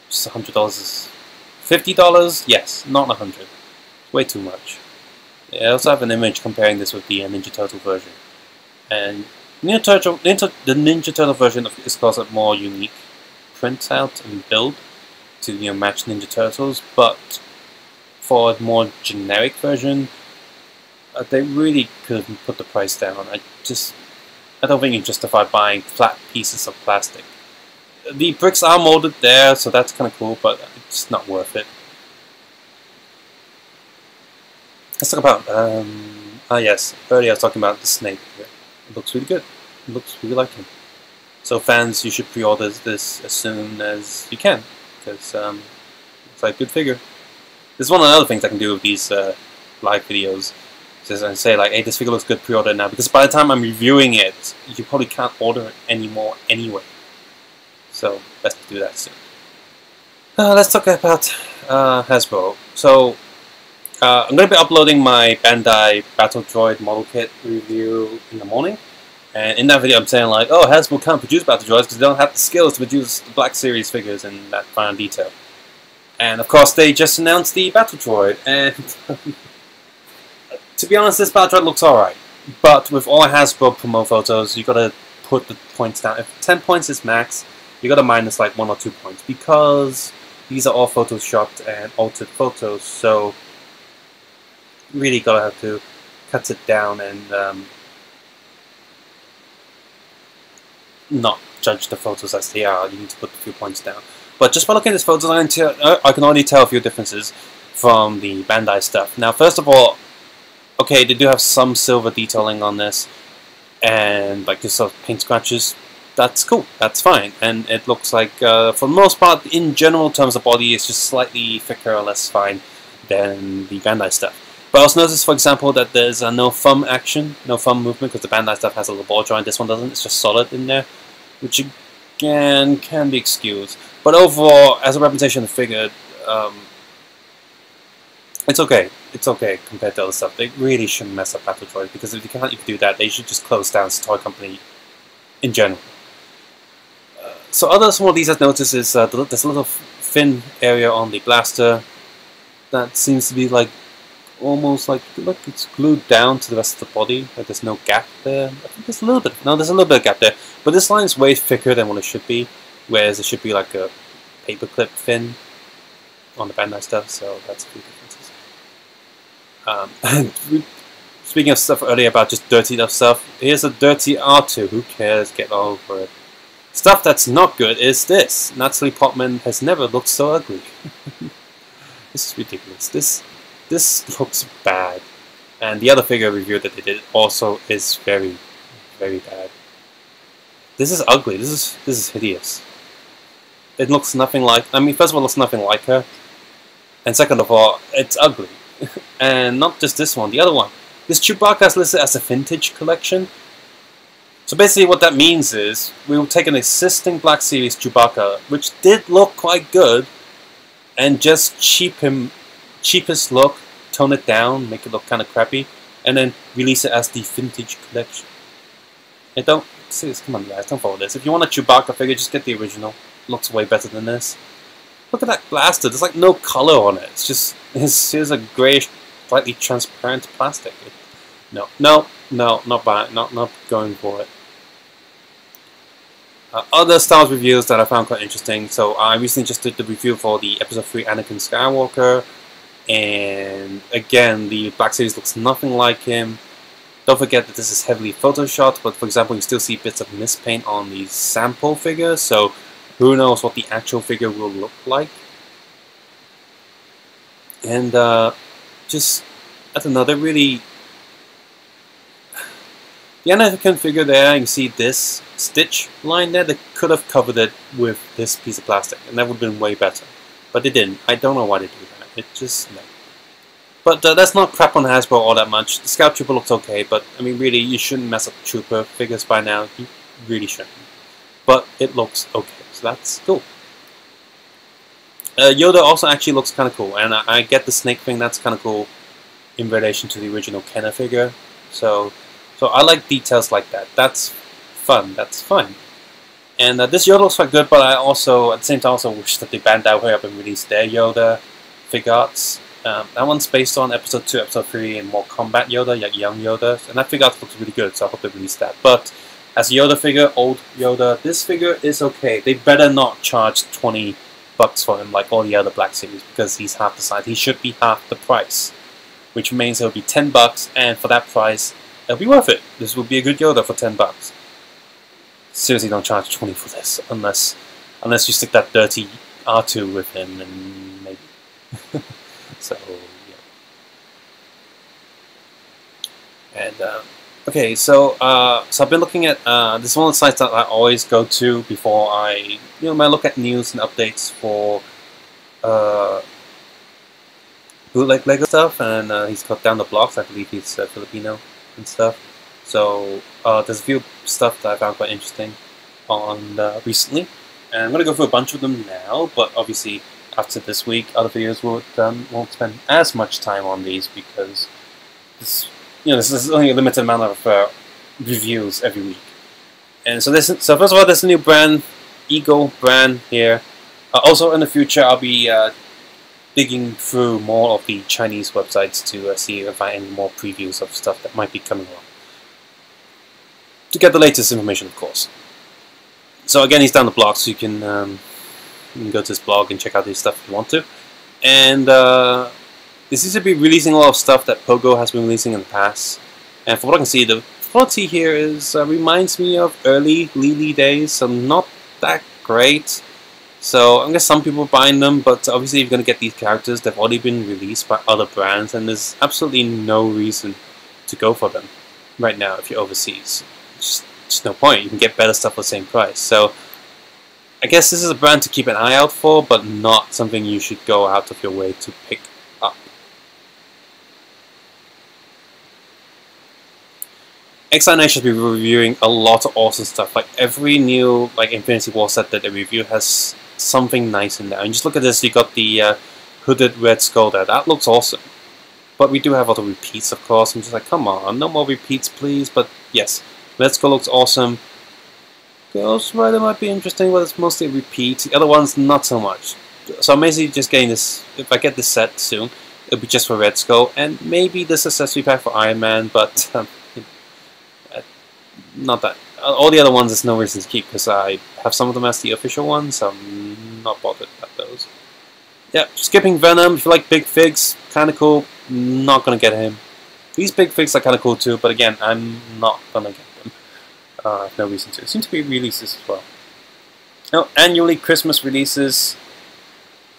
Just $100 is $50? Yes, not 100. Way too much. Yeah, I also have an image comparing this with the Ninja Turtle version. And the Ninja Turtle version is, of course, a more unique print out and build to match Ninja Turtles, but for a more generic version, they really could put the price down. I don't think you justify buying flat pieces of plastic. The bricks are molded there, so that's kind of cool, but it's not worth it. Let's talk about Ah yes, earlier I was talking about the snake. It looks really good. It looks really like him. So fans, you should pre-order this as soon as you can, because it's like a good figure. This is one of the other things I can do with these live videos. Is I say like, hey, this figure looks good, pre-order it now, because by the time I'm reviewing it, you probably can't order it anymore anyway. So best to do that soon. Let's talk about Hasbro. So I'm going to be uploading my Bandai Battle Droid model kit review in the morning. And in that video I'm saying like, oh, Hasbro can't produce Battle Droids because they don't have the skills to produce the Black Series figures in that fine detail. And of course they just announced the Battle Droid, and to be honest, this Battle Droid looks alright. But with all Hasbro promo photos, you gotta put the points down. If 10 points is max, you gotta minus like 1 or 2 points, because these are all photoshopped and altered photos, so really gotta have to cut it down and not judge the photos as they are. You need to put a few points down. But just by looking at this photos, I can already tell a few differences from the Bandai stuff. Now, first of all, okay, they do have some silver detailing on this, and like just sort of paint scratches. That's cool, that's fine, and it looks like, for the most part, in general terms, the body is just slightly thicker or less fine than the Bandai stuff. But I also noticed, for example, that there's no thumb action, no thumb movement, because the Bandai stuff has a little ball joint. This one doesn't. It's just solid in there, which again can be excused. But overall, as a representation of the figure, it's okay. It's okay compared to other stuff. They really shouldn't mess up Battle Droid, because if they can't even do that, they should just close down as a toy company in general. So other small details I've noticed is there's a little thin area on the blaster that seems to be like almost like, look, it's glued down to the rest of the body. Like there's no gap there. I think there's a little bit. No, there's a little bit of gap there. But this line is way thicker than what it should be, whereas it should be like a paperclip fin on the Bandai stuff. So that's a few differences. Speaking of stuff earlier about just dirty stuff, here's a dirty R2. Who cares? Get over it. Stuff that's not good is this. Natalie Portman has never looked so ugly. This is ridiculous. This looks bad. And the other figure review that they did also is very, very bad. This is ugly. This is hideous. It looks nothing like... I mean, first of all, it looks nothing like her. And second of all, it's ugly. And not just this one, the other one. This Chewbacca is listed as a vintage collection. So basically what that means is, we will take an existing Black Series Chewbacca, which did look quite good, and just cheapest look, tone it down, make it look kind of crappy, and then release it as the vintage collection. And don't, serious, come on guys, don't follow this. If you want a Chewbacca figure, just get the original. It looks way better than this. Look at that blaster, there's like no color on it. It's just, here's a greyish, slightly transparent plastic. No, not going for it. Other Star Wars reviews that I found quite interesting. So I recently just did the review for the Episode 3 Anakin Skywalker, and again, the Black Series looks nothing like him. Don't forget that this is heavily photoshopped, but for example, you still see bits of mispaint on the sample figure, so who knows what the actual figure will look like. And just, I don't know, they're really... The Anakin figure there, you can see this stitch line there, they could have covered it with this piece of plastic, and that would have been way better. But they didn't. I don't know why they do that. It just, no. But that's not crap on Hasbro all that much. The Scout Trooper looks okay, but I mean really, you shouldn't mess up Trooper figures by now. You really shouldn't. But it looks okay, so that's cool. Yoda also actually looks kind of cool, and I get the snake thing, that's kind of cool in relation to the original Kenner figure. So I like details like that. That's fun. That's fun. And this Yoda looks quite good, but I also, at the same time, also wish that the Bandai hurry up and release their Yoda figuarts. That one's based on Episode 2, Episode 3, and more combat Yoda, like young Yoda. And that figure looks really good, so I hope they release that. But as a Yoda figure, old Yoda, this figure is okay. They better not charge $20 for him like all the other Black Series, because he's half the size. He should be half the price, which means it'll be $10, and for that price, it'll be worth it. This will be a good Yoda for $10. Seriously, don't charge 20 for this, unless you stick that dirty R2 with him, and maybe. So, And okay, so I've been looking at this is one of the sites that I always go to before I might look at news and updates for bootleg Lego stuff, and he's got Down the Blocks. I believe he's Filipino and stuff. So there's a few stuff that I found quite interesting on recently, and I'm gonna go through a bunch of them now. But obviously, after this week, other videos won't spend as much time on these because this is only a limited amount of reviews every week. And so first of all, there's a new brand, Eagle brand here. Also, in the future, I'll be digging through more of the Chinese websites to see if I find any more previews of stuff that might be coming along. To get the latest information, of course. So again, he's down the block, so you can go to his blog and check out his stuff if you want to. And this seems to be releasing a lot of stuff that Pogo has been releasing in the past. And from what I can see, the quality here reminds me of early Lily days, so not that great. So I guess some people are buying them, but obviously if you're going to get these characters, they've already been released by other brands, and there's absolutely no reason to go for them right now if you're overseas. Just no point. You can get better stuff for the same price. So I guess this is a brand to keep an eye out for, but not something you should go out of your way to pick up. XI should be reviewing a lot of awesome stuff. Like every new Infinity War set that they review has something nice in there. And just look at this, you got the hooded Red Skull there. That looks awesome. But we do have other repeats, of course. I'm just like, come on, no more repeats, please. But yes, Red Skull looks awesome. Ghost Rider might be interesting, but it's mostly a repeat. The other ones, not so much. So I'm basically just getting this. If I get this set soon, it'll be just for Red Skull, and maybe this accessory pack for Iron Man, but not that. All the other ones, there's no reason to keep because I have some of them as the official ones, so I'm not bothered about those. Yeah, skipping Venom. If you like big figs, kind of cool. Not gonna get him. These big figs are kind of cool too, but again, I'm not gonna get them. No reason to. It seems to be releases as well. Now, annually Christmas releases,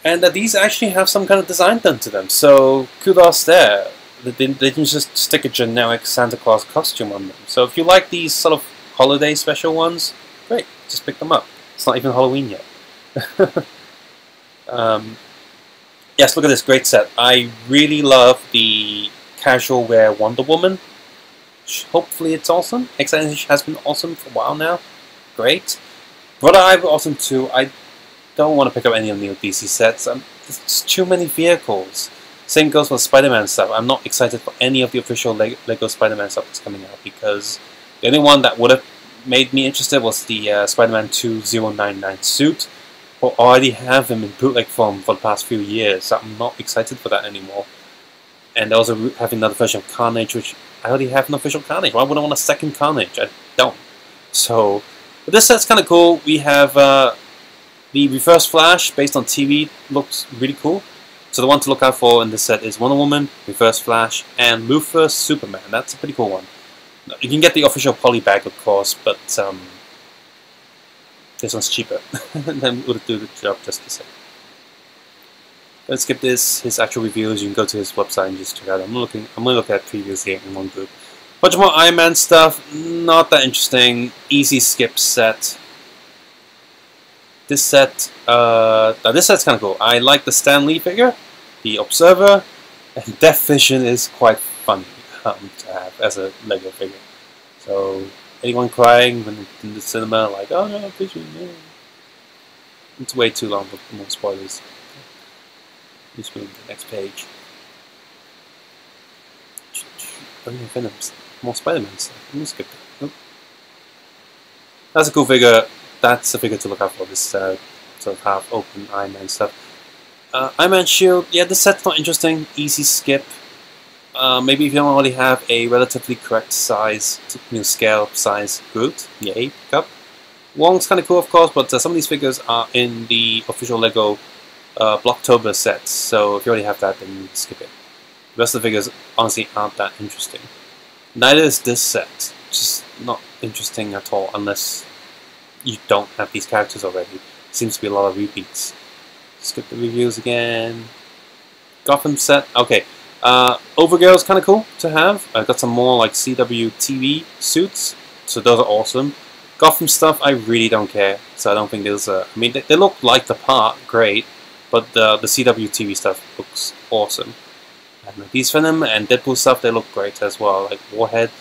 and these actually have some kind of design done to them. So kudos there. They didn't just stick a generic Santa Claus costume on them. So if you like these sort of holiday special ones, great, just pick them up. It's not even Halloween yet. Yes, look at this great set. I really love the casual wear Wonder Woman. Hopefully it's awesome. XI has been awesome for a while now. Great. Brother Eye were awesome too. I don't want to pick up any of the new DC sets. There's just too many vehicles. Same goes for Spider-Man stuff. I'm not excited for any of the official Lego Spider-Man stuff that's coming out because the only one that would have made me interested was the Spider-Man 2099 suit. But I already have him in bootleg form for the past few years, so I'm not excited for that anymore. And also having another version of Carnage, which I already have an official Carnage. Why would I want a second Carnage? I don't. So, but this set's kind of cool. We have the Reverse Flash based on TV. Looks really cool. So the one to look out for in this set is Wonder Woman, Reverse Flash, and Luthor Superman. That's a pretty cool one. You can get the official poly bag, of course, but this one's cheaper. And then would do the job just the same. Let's skip this. His actual reviews. You can go to his website and just check out. I'm gonna look at previews here in one group. Bunch more Iron Man stuff. Not that interesting. Easy skip set. This set, this set's kind of cool. I like the Stan Lee figure, the Observer, and Death Vision is quite funny to have as a Lego figure. So, anyone crying when in the cinema, like, oh no, Vision, no. It's way too long for more spoilers. Let's move to the next page. Venoms. More Spider-Man stuff. Let me skip that. Nope. That's a cool figure. That's a figure to look out for, this sort of half-open Iron Man stuff. Iron Man Shield, yeah, this set's not interesting. Easy skip. Maybe if you don't already have a relatively correct size, scale size Groot, yay, pick up. Wong's kind of cool, of course, but some of these figures are in the official Lego Blocktober sets, so if you already have that, then skip it. The rest of the figures honestly aren't that interesting. Neither is this set. Just not interesting at all, unless you don't have these characters already. Seems to be a lot of repeats. Skip the reviews again. Gotham set. Okay, Overgirl is kind of cool to have. I got some more like CW TV suits, so those are awesome. Gotham stuff, I really don't care, so I don't think there's a... I mean, they look like the part, great, but the CW TV stuff looks awesome. And these Venom and Deadpool stuff, they look great as well. Like Warhead,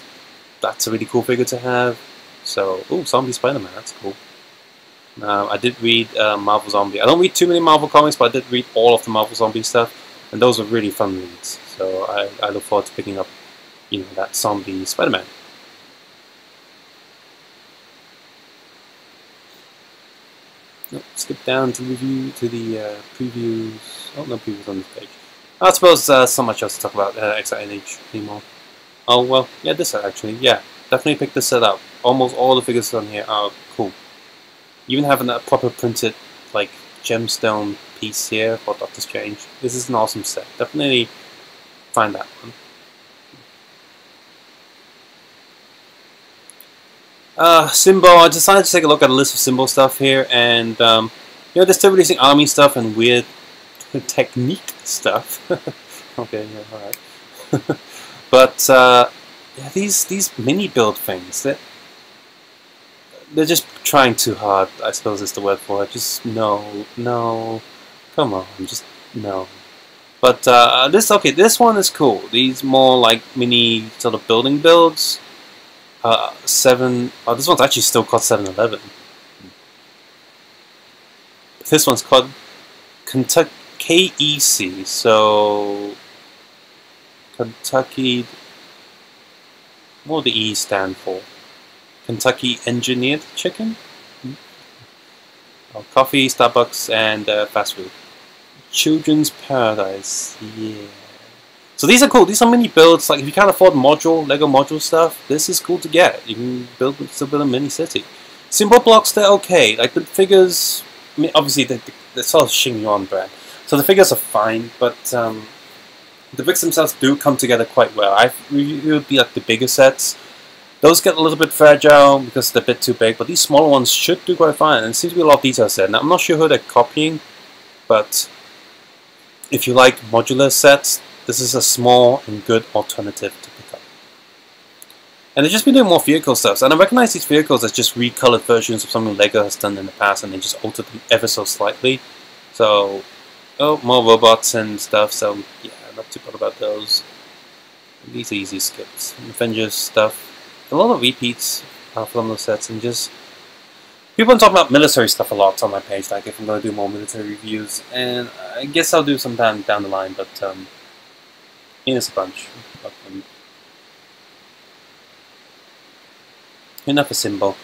that's a really cool figure to have. So, ooh, Zombie Spider-Man, that's cool. I did read Marvel Zombie. I don't read too many Marvel comics, but I did read all of the Marvel Zombie stuff, and those were really fun reads. So I look forward to picking up, you know, that Zombie Spider-Man. Skip down to review to the previews. Oh, no previews on this page. I suppose so much else to talk about XINH anymore. Oh well, yeah, this set actually. Yeah, definitely pick this set up. Almost all the figures on here are cool. Even having a proper printed like gemstone piece here for Doctor Strange. This is an awesome set. Definitely find that one. Symbol, I decided to take a look at a list of symbol stuff here, and you know, they're still releasing army stuff and weird technique stuff. Okay, yeah, alright. But yeah, these mini build things, they're just trying too hard, I suppose is the word for it. Just no, come on, just no. But this this one is cool. These more like mini sort of building builds. This one's actually still called 7-Eleven. This one's called KEC, so Kentucky. What would the E stand for? Kentucky Engineered Chicken? Oh, coffee, Starbucks, and fast food. Children's Paradise, yeah. So these are cool. These are mini builds. Like if you can't afford Lego module stuff, this is cool to get. You can still build a mini city. Symbol blocks, they're okay. Like the figures, I mean, obviously they're sort of Xingyuan brand, so the figures are fine. But the bricks themselves do come together quite well. I've reviewed like the bigger sets. Those get a little bit fragile because they're a bit too big, but these smaller ones should do quite fine. And it seems to be a lot of details there. Now I'm not sure who they're copying, but if you like modular sets, this is a small and good alternative to pick up. And they've just been doing more vehicle stuff. And I recognize these vehicles as just recolored versions of something Lego has done in the past, and they just altered them ever so slightly. So, oh, more robots and stuff. So, yeah, not too bad about those. These are easy skips. Avengers stuff. A lot of repeats from those sets, and just people talk about military stuff a lot on my page. Like if I'm going to do more military reviews, and I guess I'll do sometime down the line. But here's a bunch. Enough a symbol.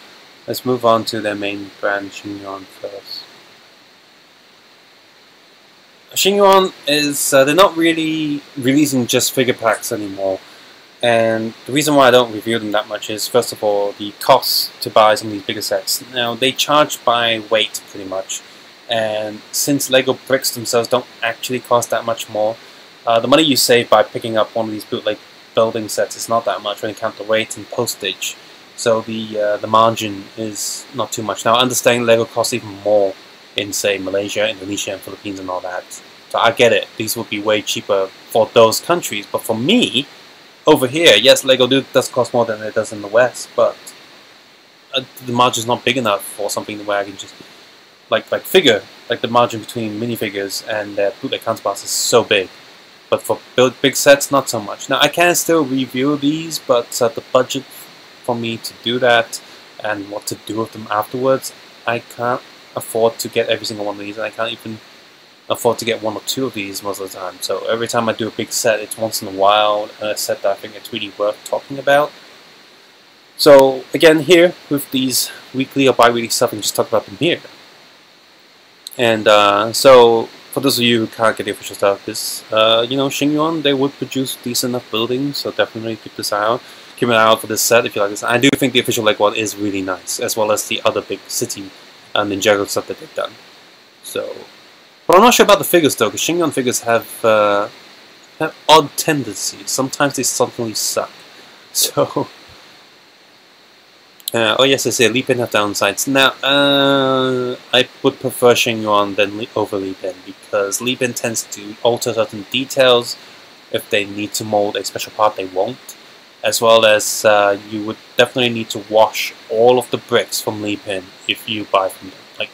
Let's move on to their main brand, Xingyuan, first. Xingyuan is they're not really releasing just figure packs anymore. And the reason why I don't review them that much is, first of all, the cost to buy some of these bigger sets. Now, they charge by weight, pretty much. And since Lego bricks themselves don't actually cost that much more, the money you save by picking up one of these bootleg building sets is not that much when you count the weight and postage. So the margin is not too much. Now, I understand Lego costs even more in, say, Malaysia, Indonesia, and Philippines and all that. So I get it. These would be way cheaper for those countries. But for me, over here, yes, Lego does cost more than it does in the West, but the margin's not big enough for something where I can just like the margin between minifigures and their bootleg counterparts is so big. But for big sets, not so much. Now I can still review these, but the budget for me to do that and what to do with them afterwards, I can't afford to get every single one of these, and I can't even afford to get one or two of these most of the time. So every time I do a big set, it's once in a while, and a set that I think it's really worth talking about. So again, here with these weekly or bi-weekly stuff, I can just talk about them here. And so for those of you who can't get the official stuff, this you know, Xingyuan, they would produce decent enough buildings, so definitely keep this eye out. Keep an eye out for this set if you like this. I do think the official Lego one is really nice, as well as the other big city Ninjago stuff that they've done. So. But I'm not sure about the figures though, because Xingyuan figures have odd tendencies. Sometimes they suddenly suck. So, oh yes, I say Leap In have downsides. Now, I would prefer Xingyuan than over Leap In, because Leap In tends to alter certain details if they need to mold a special part, they won't. As well as you would definitely need to wash all of the bricks from Lee Pin if you buy from them. Like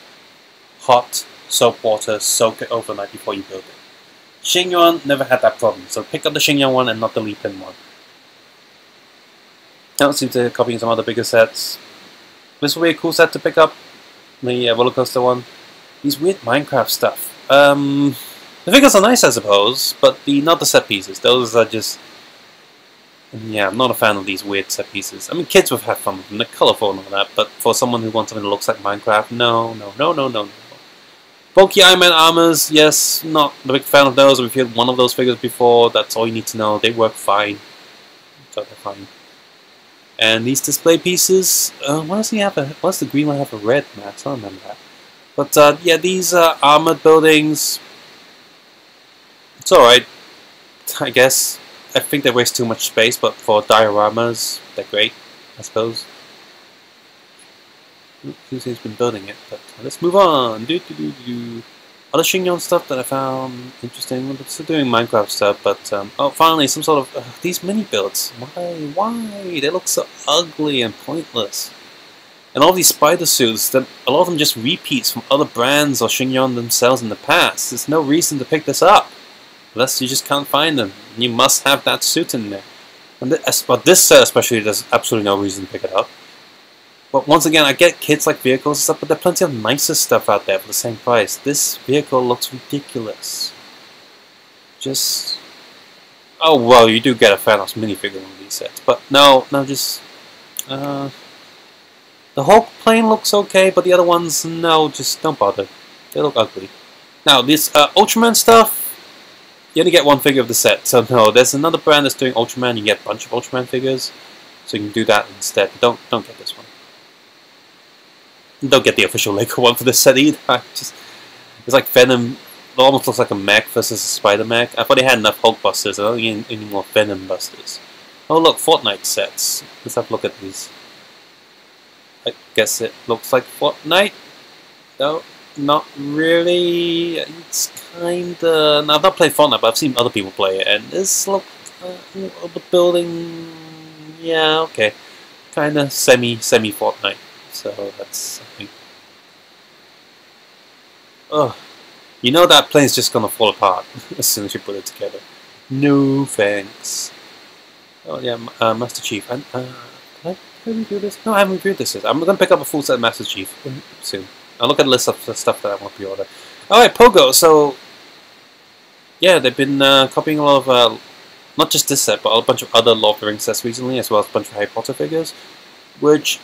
hot soap water, soak it overnight before you build it. Xingyuan never had that problem, so pick up the Xingyuan one and not the Lee Pin one. I don't seem to copying some other bigger sets. This will be a cool set to pick up. The roller coaster one. These weird Minecraft stuff. The figures are nice, I suppose, but not the set pieces. Those are just... Yeah, I'm not a fan of these weird set pieces. I mean, kids would have fun with them. They're colourful and all that, but for someone who wants something that looks like Minecraft, no. Bulky Iron Man armors, yes, not a big fan of those. We've had one of those figures before. That's all you need to know. They work fine. So they're fine. And these display pieces, why does the green one have a red mask? I don't remember that. But yeah, these armored buildings, it's alright, I guess. I think they waste too much space, but for dioramas, they're great, I suppose. Who's been building it? But let's move on. Other Xingyuan stuff that I found interesting. We're still doing Minecraft stuff, but oh, finally some sort of these mini builds. Why? They look so ugly and pointless. And all these spider suits, a lot of them just repeats from other brands or Xingyuan themselves in the past. There's no reason to pick this up. Unless you just can't find them. You must have that suit in there. And but this set especially, there's absolutely no reason to pick it up. But once again, I get kids like vehicles and stuff, but there's plenty of nicer stuff out there for the same price. This vehicle looks ridiculous. Just... Oh, well, you do get a Thanos minifigure in one of these sets. But no, just... the Hulk plane looks okay, but the other ones, no, just don't bother. They look ugly. Now, this Ultraman stuff, you only get one figure of the set, so no, there's another brand that's doing Ultraman, you get a bunch of Ultraman figures, so you can do that instead. Don't get this one. Don't get the official Lego one for this set either. It's like Venom, it almost looks like a mech versus a Spider Mech. I thought they had enough Hulk busters, I don't need any more Venom busters. Oh look, Fortnite sets. Let's have a look at these. I guess it looks like Fortnite. No, not really. It's kinda... No, I've not played Fortnite, but I've seen other people play it, and this looks... the building... Yeah, okay. Kinda semi-Fortnite. So that's something. Ugh. You know that plane's just gonna fall apart as soon as you put it together. No thanks. Oh yeah, Master Chief. Can I review this? No, I haven't reviewed this yet. I'm gonna pick up a full set of Master Chief soon. I'll look at a list of the stuff that I want to pre-order. Alright, Pogo. So yeah, they've been copying a lot of not just this set, but a bunch of other Lord of the Rings sets recently, as well as a bunch of Harry Potter figures, which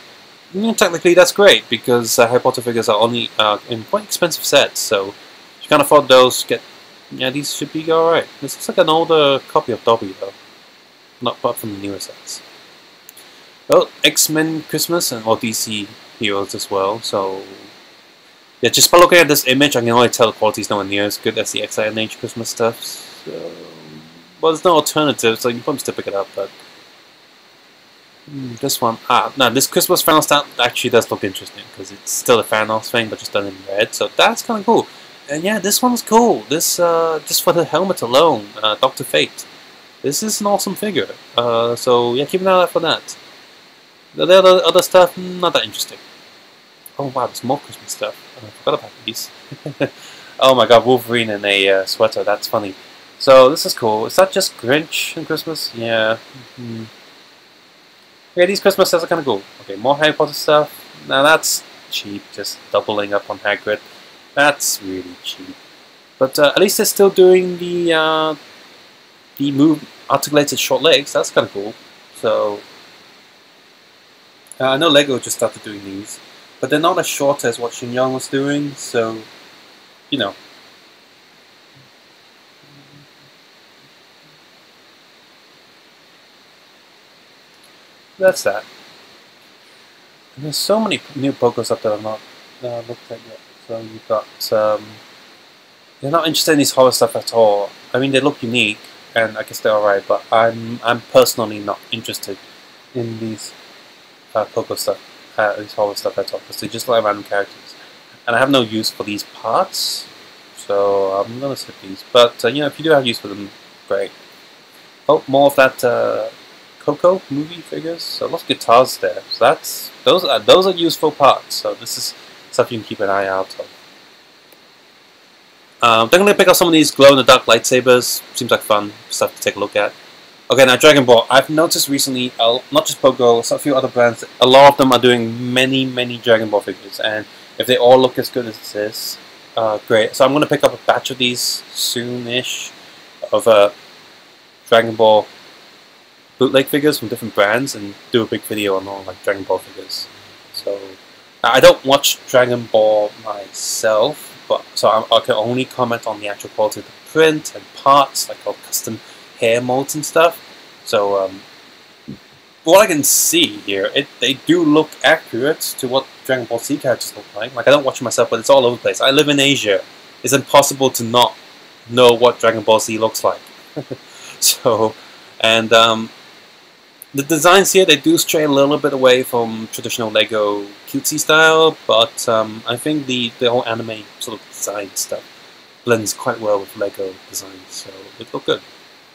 technically that's great because Harry Potter figures are only in quite expensive sets. So if you can't afford those, these should be alright. This looks like an older copy of Dobby though, not apart from the newer sets. Well, X-Men Christmas and DC heroes as well. So yeah, just by looking at this image, I can only tell the quality's nowhere near as good as the XINH Christmas stuff. So, well, there's no alternative, so you can probably still pick it up. But this one, no, this Christmas Thanos that actually does look interesting because it's still a Thanos thing, but just done in red. So that's kind of cool. And yeah, this one's cool. This just for the helmet alone, Dr. Fate. This is an awesome figure. So yeah, keep an eye out for that. The other stuff, not that interesting. Oh wow, there's more Christmas stuff. I forgot about these. Oh my god, Wolverine in a sweater, that's funny. So this is cool. Is that just Grinch in Christmas? Yeah. Yeah, these Christmas sets are kind of cool. Okay, more Harry Potter stuff. Now that's cheap, just doubling up on Hagrid. That's really cheap. But at least they're still doing the move articulated short legs. That's kind of cool. So I know Lego just started doing these, but they're not as short as what Xingyuan was doing. So you know. That's that. And there's so many new Pokos up that I've not looked at yet. So you've got you're not interested in these horror stuff at all. I mean, they look unique, and I guess they're alright. But I'm personally not interested in these Poko stuff, these horror stuff at all, because they just like random characters, and I have no use for these parts. So I'm gonna skip these. But you know, if you do have use for them, great. Oh, more of that Coco movie figures. So lots of guitars there. So those are useful parts. So this is stuff you can keep an eye out of. They're going to pick up some of these glow-in-the-dark lightsabers. Seems like fun stuff to take a look at. Okay, now Dragon Ball. I've noticed recently, not just Pogo, a few other brands, a lot of them are doing many Dragon Ball figures. And if they all look as good as this, great. So I'm going to pick up a batch of these soon-ish of Dragon Ball bootleg figures from different brands and do a big video on all like Dragon Ball figures. So I don't watch Dragon Ball myself. But so I can only comment on the actual quality of the print and parts, like all custom hair molds and stuff. So what I can see here, they do look accurate to what Dragon Ball Z characters look like. Like I don't watch it myself, but it's all over the place. I live in Asia. It's impossible to not know what Dragon Ball Z looks like. So, and the designs here, they do stray a little bit away from traditional Lego cutesy style, but I think the whole anime sort of design stuff blends quite well with Lego design, so it look good.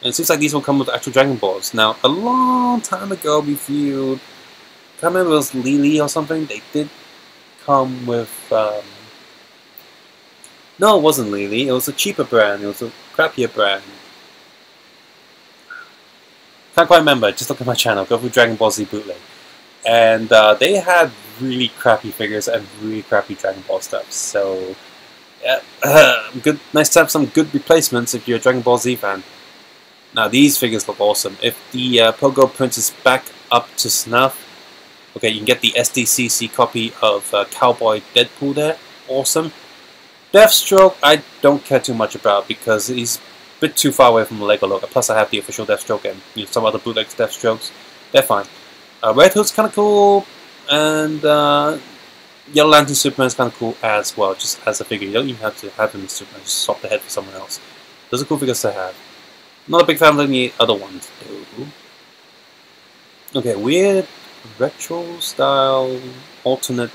And it seems like these will come with actual Dragon Balls. Now, a long time ago, we viewed, I can't remember if it was Lily or something, they did come with, no, it wasn't Lily, it was a cheaper brand, it was a crappier brand. Can't quite remember, just look at my channel, go through Dragon Ball Z bootleg. And they had really crappy figures and really crappy Dragon Ball stuff, so yeah, good, nice to have some good replacements if you're a Dragon Ball Z fan. Now these figures look awesome. If the Pogo print is back up to snuff, okay, you can get the SDCC copy of Cowboy Deadpool there, awesome. Deathstroke, I don't care too much about because he's bit too far away from the Lego logo. Plus, I have the official Deathstroke and some other bootleg Deathstrokes. They're fine. Red Hood's kind of cool, and Yellow Lantern Superman's kind of cool as well, just as a figure. You don't even have to have him as Superman, just swap the head for someone else. Those are cool figures to have. Not a big fan of any other ones, though. Okay, weird retro style, alternate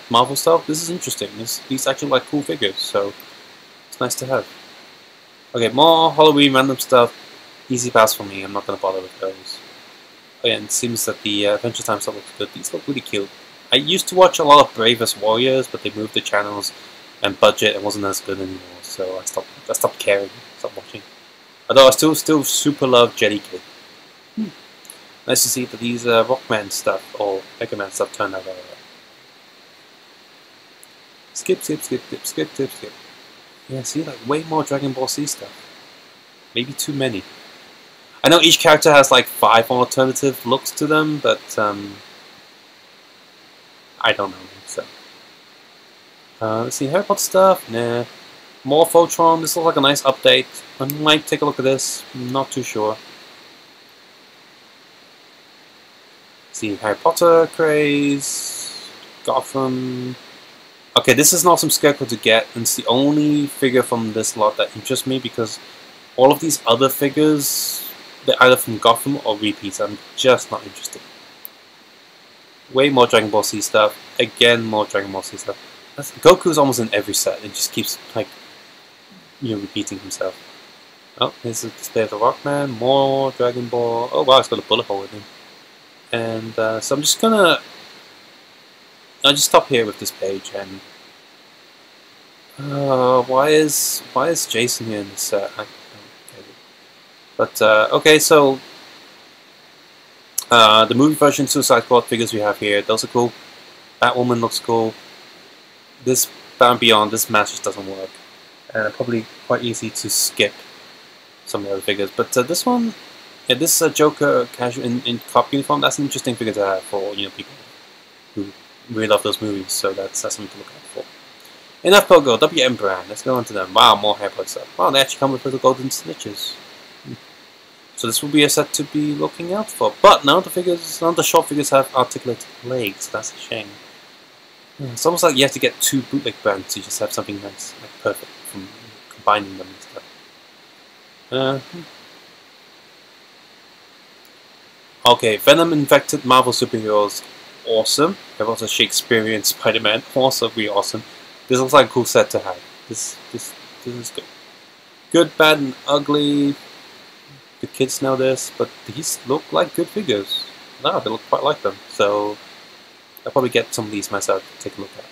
Marvel style. This is interesting. These actually like cool figures, so it's nice to have. Okay, more Halloween random stuff. Easy pass for me. I'm not going to bother with those. Oh yeah, and it seems that the Adventure Time stuff looks good. These look really cute. I used to watch a lot of Bravest Warriors, but they moved the channels and budget and wasn't as good anymore. So I stopped caring. Stopped watching. Although I still super love Jetty Kid. Nice to see that these Rockman stuff or Mega Man stuff turned out alright. Skip. Yeah, see, like way more Dragon Ball Z stuff. Maybe too many. I know each character has like 5 alternative looks to them, but I don't know. So let's see, Harry Potter stuff. Nah. More Photron. This looks like a nice update. I might take a look at this. I'm not too sure. See, Harry Potter craze. Gotham. Okay, this is an awesome Scarecrow to get, and it's the only figure from this lot that interests me because all of these other figures, they're either from Gotham or repeats. I'm just not interested. Way more Dragon Ball Z stuff. Again, more Dragon Ball Z stuff. Goku's almost in every set. It just keeps like repeating himself. Oh, here's a display of the Rockman. More Dragon Ball. Oh wow, it's got a bullet hole in him. And so I'm just gonna. I'll just stop here with this page and why is Jason here in this set? I don't get it. But okay, so the movie version Suicide Squad figures we have here, those are cool. Batwoman looks cool. This Batman Beyond, this match just doesn't work, and probably quite easy to skip some of the other figures. But this one, yeah, this Joker casual in cop uniform. That's an interesting figure to have for people who really love those movies, so that's something to look out for. Enough Pogo, WM brand, let's go on to them. Wow, more haircut stuff. Wow, they actually come with little golden snitches. So this will be a set to be looking out for. But none of the short figures have articulated legs, that's a shame. It's almost like you have to get 2 bootleg brands to just have something nice, like perfect, from combining them and stuff. Okay, Venom infected Marvel superheroes. Awesome. There was a Shakespearean Spider-Man, also really awesome. This looks like a cool set to have. This is good. Good, bad, and ugly. the kids know this, but these look like good figures. No, they look quite like them. So I'll probably get some of these myself to take a look at.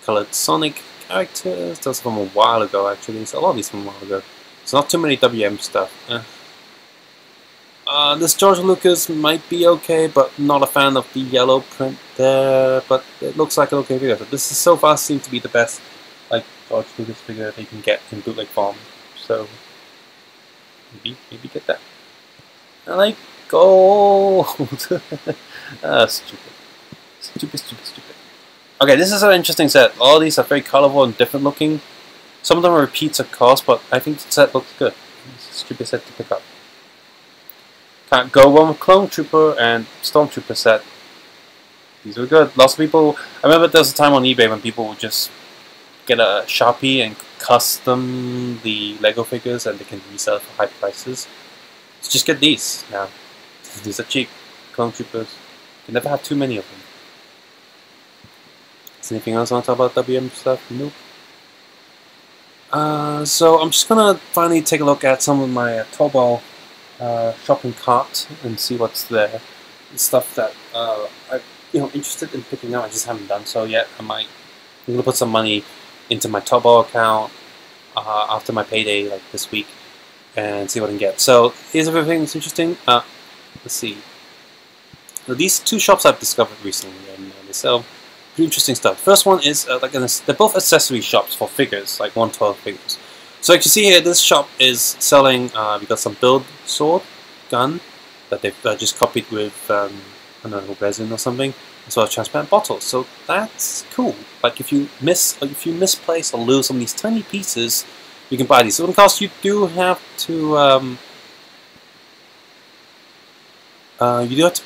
Colored Sonic characters. Those from a while ago, actually. So a lot of these from a while ago. So not too many WM stuff. This George Lucas might be okay, but not a fan of the yellow print there. But it looks like an okay figure. So this is so far seems to be the best like George Lucas figure they can get in bootleg form. So maybe get that. I like gold. Stupid. Okay, this is an interesting set. All these are very colorful and different looking. Some of them are repeats of cost, but I think the set looks good. It's a stupid set to pick up. Can't go wrong with Clone Trooper and Stormtrooper set. These were good. Lots of people. I remember there was a time on eBay when people would just get a Sharpie and custom the Lego figures, and they can resell it for high prices. So just get these now. These are cheap. Clone Troopers. You can never have too many of them. Is anything else I want to talk about WM stuff? Nope. So I'm just gonna finally take a look at some of my Taobao shopping cart and see what's there. Stuff that I'm interested in picking up. I just haven't done so yet. I'm gonna put some money into my Taobao account after my payday, like this week, and see what I can get. So here's everything that's interesting. Let's see. Now, these two shops I've discovered recently, and they sell pretty interesting stuff. First one is they're both accessory shops for figures, like 112 figures. So you can see here, this shop is selling. We got some build sword gun that they've just copied with I don't know, resin or something, as well as transparent bottles. So that's cool. Like if you misplace or lose some of these tiny pieces, you can buy these. So of course you do have to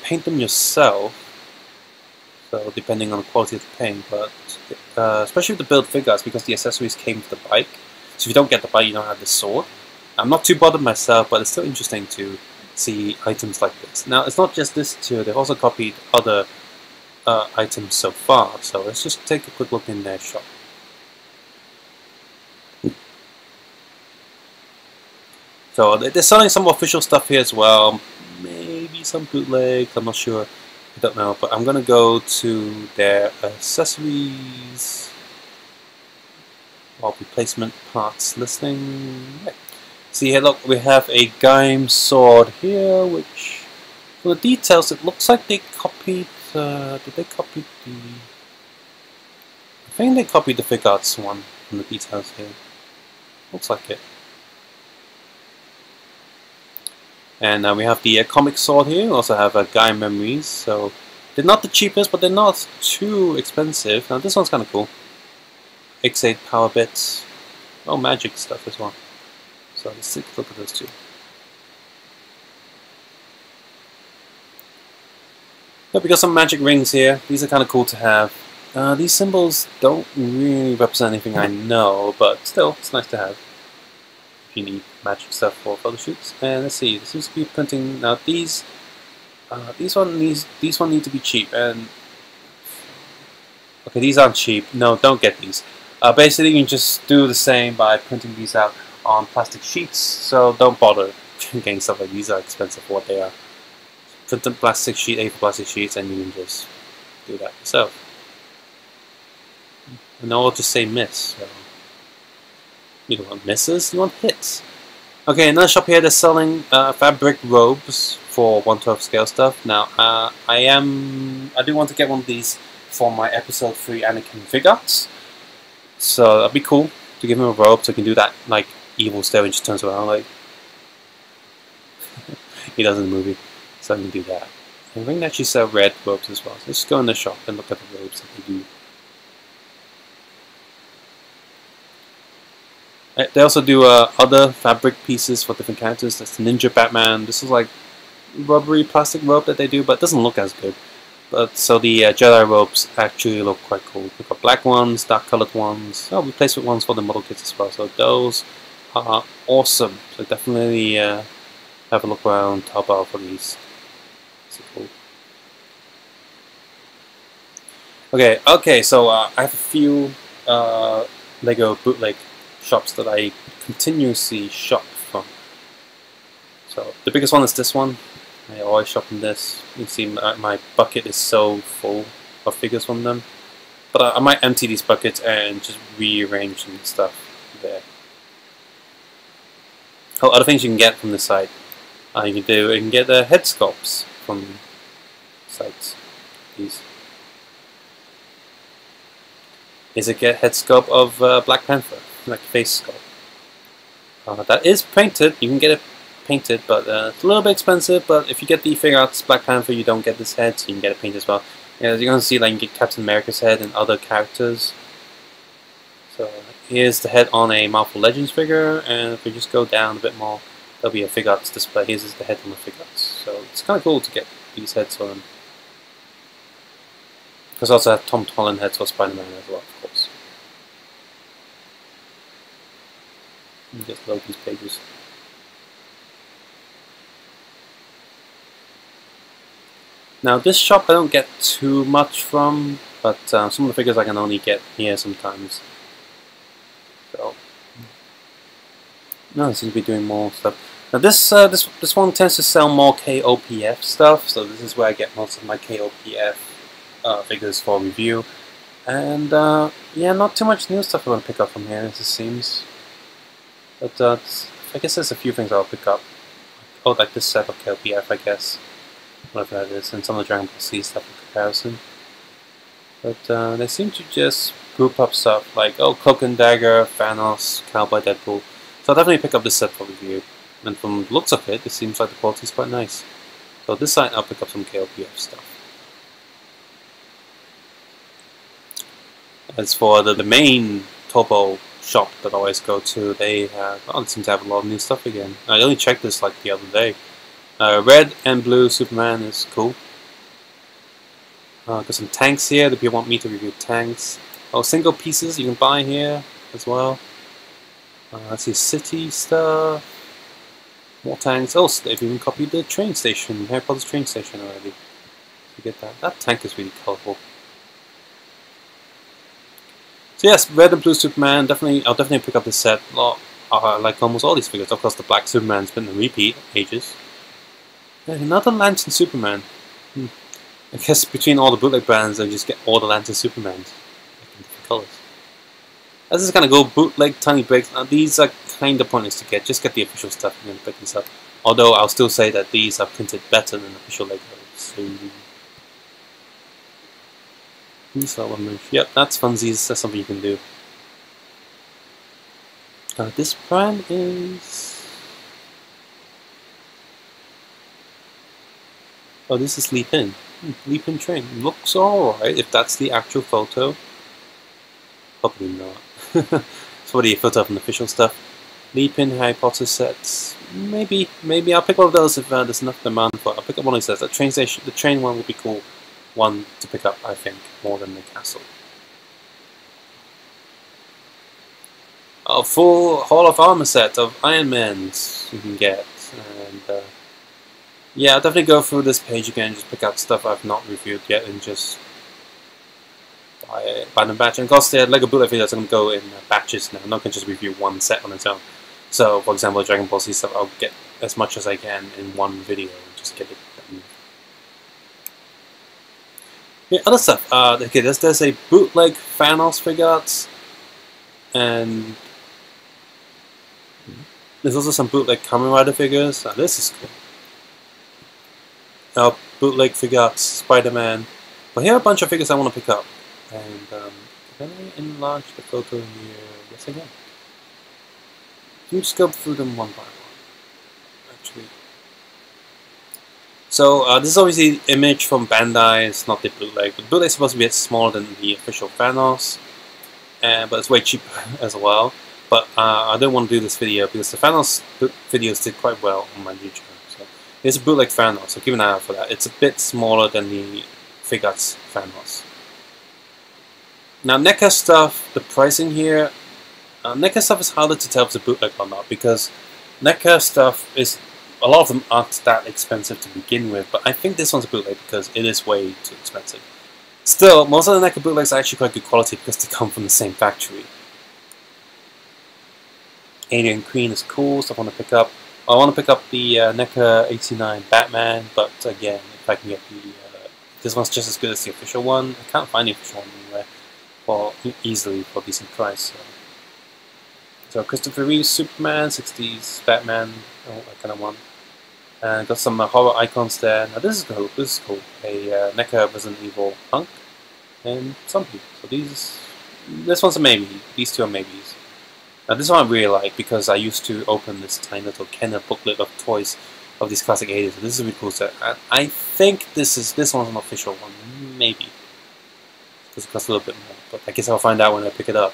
paint them yourself. So depending on the quality of the paint, but especially with the build figures, because the accessories came with the bike. So if you don't get the bike, you don't have the sword. I'm not too bothered myself, but it's still interesting to see items like this. Now it's not just this too. They've also copied other items so far. So let's just take a quick look in their shop. So they're selling some official stuff here as well. Maybe some bootlegs. I'm not sure. I don't know, but I'm gonna go to their accessories or replacement parts listing. Right. See here, look, we have a Gaim sword here, which for the details, it looks like they copied. Did they copy the? I think they copied the Figuarts one from the details here. Looks like it. And we have the comic sword here. We also have Gaim memories. So they're not the cheapest, but they're not too expensive. Now this one's kind of cool. X8 power bits. Oh, magic stuff as well. So let's take a look at those two. Yeah, we got some magic rings here. These are kind of cool to have. These symbols don't really represent anything I know, but still, it's nice to have. You need magic stuff for photo shoots. And let's see, this seems to be printing now. These one need to be cheap. And okay, these aren't cheap. No, don't get these. Basically, you can just do the same by printing these out on plastic sheets. So don't bother getting stuff like these. Are expensive for what they are. Print a plastic sheet, A4 plastic sheets, and you can just do that yourself. And I'll just say miss. So. You don't want misses, you want hits. Okay, another shop here, they're selling fabric robes for 1/12 scale stuff. Now, I do want to get one of these for my episode 3 Anakin Figuarts. So that'd be cool to give him a robe so he can do that like evil stare when he just turns around like he does in the movie. So I can do that. And I think they actually sell red robes as well. So let's go in the shop and look at the robes that they do. They also do other fabric pieces for different characters. That's the Ninja Batman. This is like rubbery plastic robe that they do, but it doesn't look as good. But so the Jedi robes actually look quite cool. We've got black ones, dark colored ones. Oh, replacement ones for the model kits as well. So those are awesome. So definitely have a look around Taobao for these. So cool. Okay. So I have a few Lego bootleg shops that I continuously shop from. So the biggest one is this one. I always shop in this. You can see my bucket is so full of figures from them. But I might empty these buckets and just rearrange some stuff there. Oh, other things you can get from the site. You can get head sculpts from sites. These. Is a head sculpt of Black Panther, like face sculpt. That is painted. You can get it painted, but it's a little bit expensive. But if you get the Figure Arts Black Panther, you don't get this head, so you can get it painted as well. Yeah, as you're gonna see, like you can get Captain America's head and other characters. So here's the head on a Marvel Legends figure, and if we just go down a bit more, there'll be a Figure Arts display. Here's the head on the Figure Arts. So it's kind of cool to get these heads for them. Because I also have Tom Holland heads for Spider-Man as well, of course. Just load these pages. Now this shop I don't get too much from, but some of the figures I can only get here sometimes. So no, I seem to be doing more stuff. Now this one tends to sell more KOPF stuff, so this is where I get most of my KOPF figures for review. And yeah, not too much new stuff I'm going to pick up from here, as it seems. But I guess there's a few things I'll pick up. Oh, like this set of KOPF, I guess. Whatever that is, and some of the Dragon Ball Z stuff in comparison. But they seem to just group up stuff like, oh, Cloak and Dagger, Thanos, Cowboy, Deadpool. So I'll definitely pick up this set for review. And from the looks of it, it seems like the quality is quite nice. So this side, I'll pick up some KOPF stuff. As for the main Turbo shop that I always go to, they seem to have a lot of new stuff again. I only checked this like the other day. Red and blue Superman is cool. Got some tanks here that people want me to review tanks. Oh, single pieces you can buy here as well. Let's see, city stuff. More tanks. Oh, they've even copied the train station, Harry Potter's train station already. You get that. That tank is really colourful. So yes, red and blue Superman. I'll definitely pick up this set. Like almost all these figures. Of course, the black Superman's been a repeat ages. Yeah, another Lantern Superman. I guess between all the bootleg brands, I just get all the Lantern Supermans in different colors. This is kind of cool. Bootleg tiny breaks. Now, these are kind of pointless to get. Just get the official stuff and then pick these up. Although I'll still say that these are printed better than official Legos. So, yep, that's funsies. That's something you can do. This brand is. Oh, this is Leap In. Leap In Train. Looks alright if that's the actual photo. Probably not. It's already a photo of an official stuff. Leap In Harry Potter sets. Maybe I'll pick one of those if there's enough demand for it. I'll pick up one of these sets. The train one would be cool. One to pick up, I think, more than the castle. A full Hall of Armor set of Iron Mans you can get. And yeah, I'll definitely go through this page again, just pick out stuff I've not reviewed yet and just buy them batch. And of course, the Lego bootleg videos are going to go in batches now. I'm not going to just review one set on its own. So, for example, Dragon Ball Z stuff, I'll get as much as I can in one video and just get it done. Yeah, other stuff. Okay, there's a bootleg Thanos figure arts, and there's also some bootleg Kamen Rider figures. This is cool. Bootleg figure arts, Spider-Man. But here are a bunch of figures I want to pick up. And can I enlarge the photo here? Yes, I can. Can you just go through them one by one? Actually. So this is obviously the image from Bandai. It's not the bootleg. The bootleg is supposed to be smaller than the official Thanos, but it's way cheaper as well. But I don't want to do this video because the Thanos videos did quite well on my new channel. So here's a bootleg Thanos, so keep an eye out for that. It's a bit smaller than the Figuarts Thanos. Now NECA stuff, the pricing here, NECA stuff is harder to tell if it's a bootleg or not because NECA stuff is, a lot of them aren't that expensive to begin with, but I think this one's a bootleg because it is way too expensive. Still, most of the NECA bootlegs are actually quite good quality because they come from the same factory. Alien Queen is cool, so I want to pick up. I want to pick up the NECA 89 Batman, but again, if I can get the this one's just as good as the official one. I can't find the official one anywhere for easily for a decent price. So Christopher Reeve's Superman, 60s Batman, that kind of one. And got some horror icons there. Now this is cool. This is cool. A NECA Resident Evil Punk and something. So this one's a maybe. These two are maybes. Now this one I really like because I used to open this tiny little Kenner booklet of toys of these classic 80s. So this is a really cool set. I think this one's an official one, maybe, because it costs a little bit more. But I guess I'll find out when I pick it up.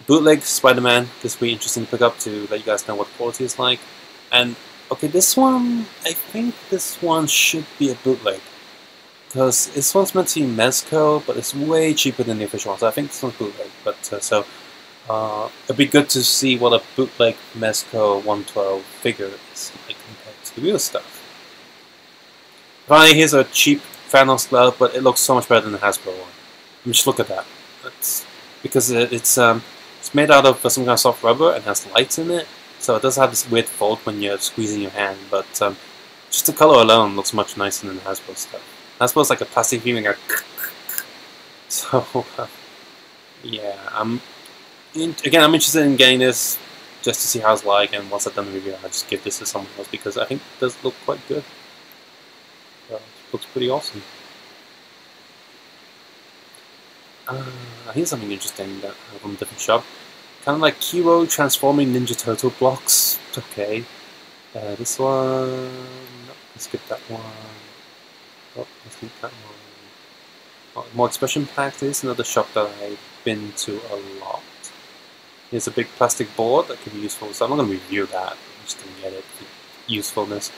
Bootleg Spider-Man. This will be interesting to pick up to let you guys know what the quality is like. And okay, this one, I think this one should be a bootleg. Because this one's meant to be Mezco, but it's way cheaper than the official one. So I think this one's bootleg. But it'd be good to see what a bootleg Mezco 112 figure is like compared to the real stuff. Finally, here's a cheap Thanos glove, but it looks so much better than the Hasbro one. I mean, just look at that. That's because it's made out of some kind of soft rubber and has lights in it. So it does have this weird fold when you're squeezing your hand, but just the color alone looks much nicer than the Hasbro stuff. Hasbro's like a plastic feeling. So yeah, I'm interested in getting this just to see how it's like, and once I've done the review, I'll just give this to someone else because I think it does look quite good. It looks pretty awesome. Here's something interesting that I have from a different shop. Kind of like Kiro transforming Ninja Turtle blocks. Okay. This one. No, let's skip that one. Oh, let's skip that one. More expression pack. This is another shop that I've been to a lot. Here's a big plastic board that could be useful, so I'm not going to review that. I'm just going to get it for usefulness.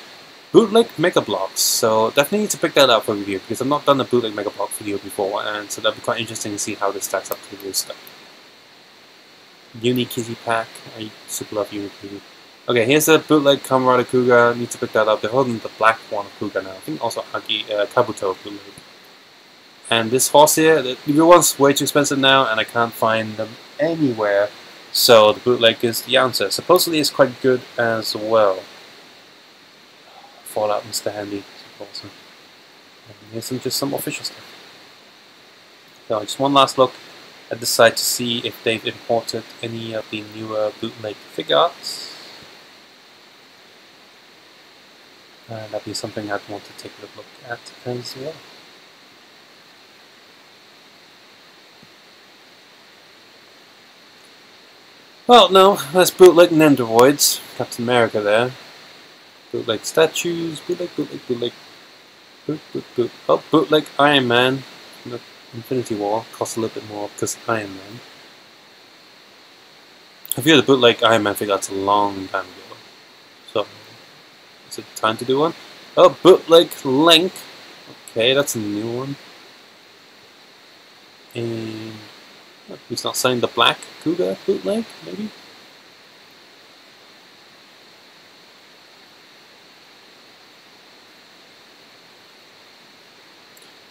Bootleg Mega Blocks. So definitely need to pick that up for review because I've not done a bootleg Mega Block video before, and so that'd be quite interesting to see how this stacks up to the real stuff. Uni Kitty Pack. I super love Uni Kitty. Okay, here's a bootleg Kamen Rider Kuga. Need to pick that up. They're holding the black one of Kuga now. I think also Kabuto bootleg. And this horse here, the real one's way too expensive now, and I can't find them anywhere. So the bootleg is the answer. Supposedly it's quite good as well. Fallout Mr. Handy. Awesome. And here's just some official stuff. So just one last look at the site to see if they've imported any of the newer bootleg figure arts. That'd be something I'd want to take a look at as well. Well, no, that's bootleg Nendoroids. Captain America there. Bootleg statues, bootleg. Oh, bootleg Iron Man. Infinity War costs a little bit more because Iron Man. I viewed the bootleg Iron Man figure out a long time ago. So, is it time to do one? Oh, bootleg Link. Okay, that's a new one. And he's not selling the black Kuga bootleg, maybe?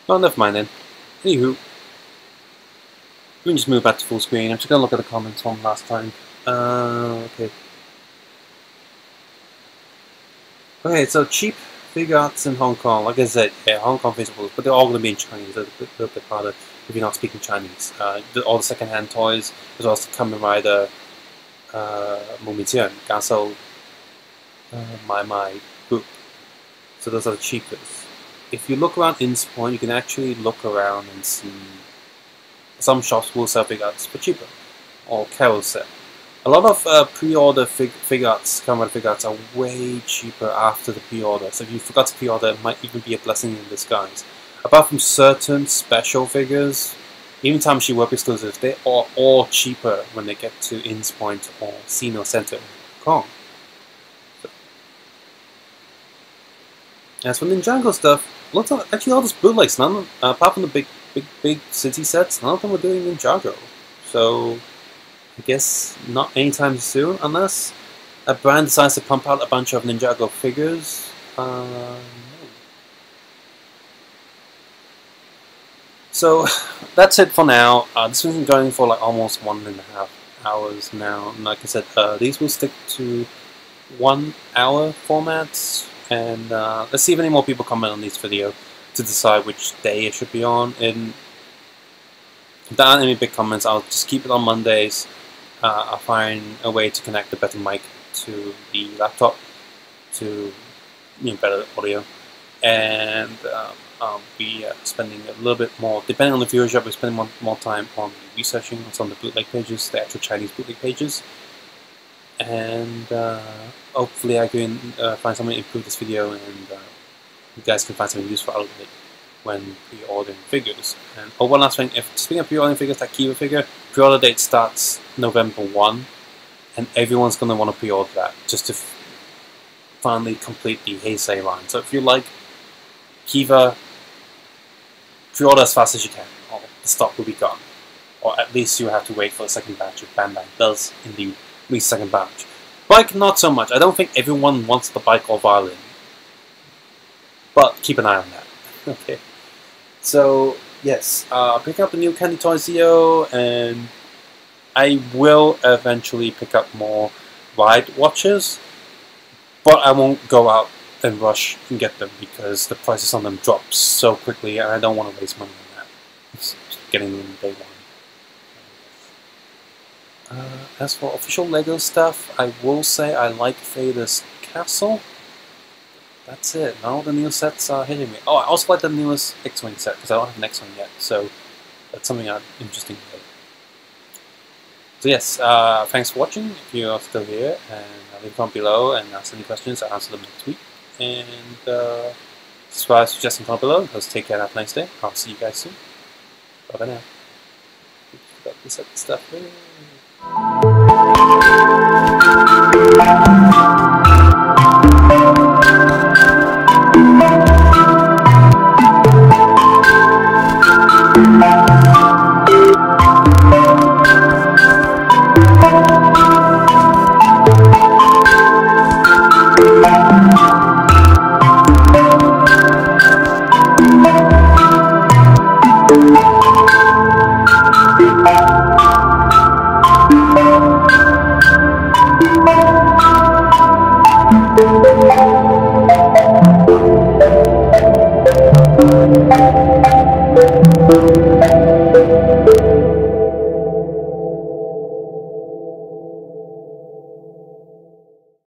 Well, never mind then. Anywho, we can just move back to full screen. I'm just going to look at the comments from last time. Okay. Okay, so cheap figure arts in Hong Kong. Like I said, yeah, Hong Kong Facebook, but they're all going to be in Chinese. They're a little bit harder if you're not speaking Chinese. All the second-hand toys, as well as the Kamen Rider, Mumitian, Gaso, My Group. So those are the cheapest. If you look around Insport, you can actually look around and see some shops will sell figure arts for cheaper, or carousel. A lot of pre-order figure arts, Kamen Rider figure arts, are way cheaper after the pre-order. So if you forgot to pre-order, it might even be a blessing in disguise. Apart from certain special figures, even Tamashii Web exclusives, they are all cheaper when they get to Insport or Sino Center in Hong Kong. As for Ninjago stuff, actually all those bootlegs, apart from the big city sets, none of them were doing Ninjago. So I guess not anytime soon, unless a brand decides to pump out a bunch of Ninjago figures. No. So that's it for now. This one's been going for like almost 1.5 hours now. And like I said, these will stick to 1 hour formats, and let's see if any more people comment on this video to decide which day it should be on. And if there aren't any big comments, I'll just keep it on Mondays. I'll find a way to connect the better mic to the laptop to better audio, and I'll be spending a little bit more, depending on the viewership, we're spending more time on researching on some of the bootleg pages, the actual Chinese bootleg pages, and hopefully I can find something to improve this video, and you guys can find something useful out of it when pre-ordering figures. And one last thing, speaking of pre-ordering figures, that Kiva figure, pre-order date starts November 1, and everyone's going to want to pre-order that just to finally complete the Heisei line. So if you like Kiva, pre-order as fast as you can, or the stock will be gone. Or at least you have to wait for the second batch if Bandai does indeed release second batch. Bike, not so much. I don't think everyone wants the bike or violin. But keep an eye on that. Okay. So, yes, pick up the new Candy Toy Zio, and I will eventually pick up more ride watches, but I won't go out and rush and get them because the prices on them drop so quickly, and I don't want to waste money on that. Just getting them day one. As for official LEGO stuff, I will say I like Vader's castle. That's it. Now the new sets are hitting me. Oh, I also like the newest X-Wing set because I don't have an X-Wing yet, so that's something interesting to do. So yes, thanks for watching. If you are still here, and leave a comment below and ask any questions, I'll answer them next week. And subscribe, suggest, and comment below. Let's take care and have a nice day. I'll see you guys soon. Bye bye now. Forgot to set the stuff in.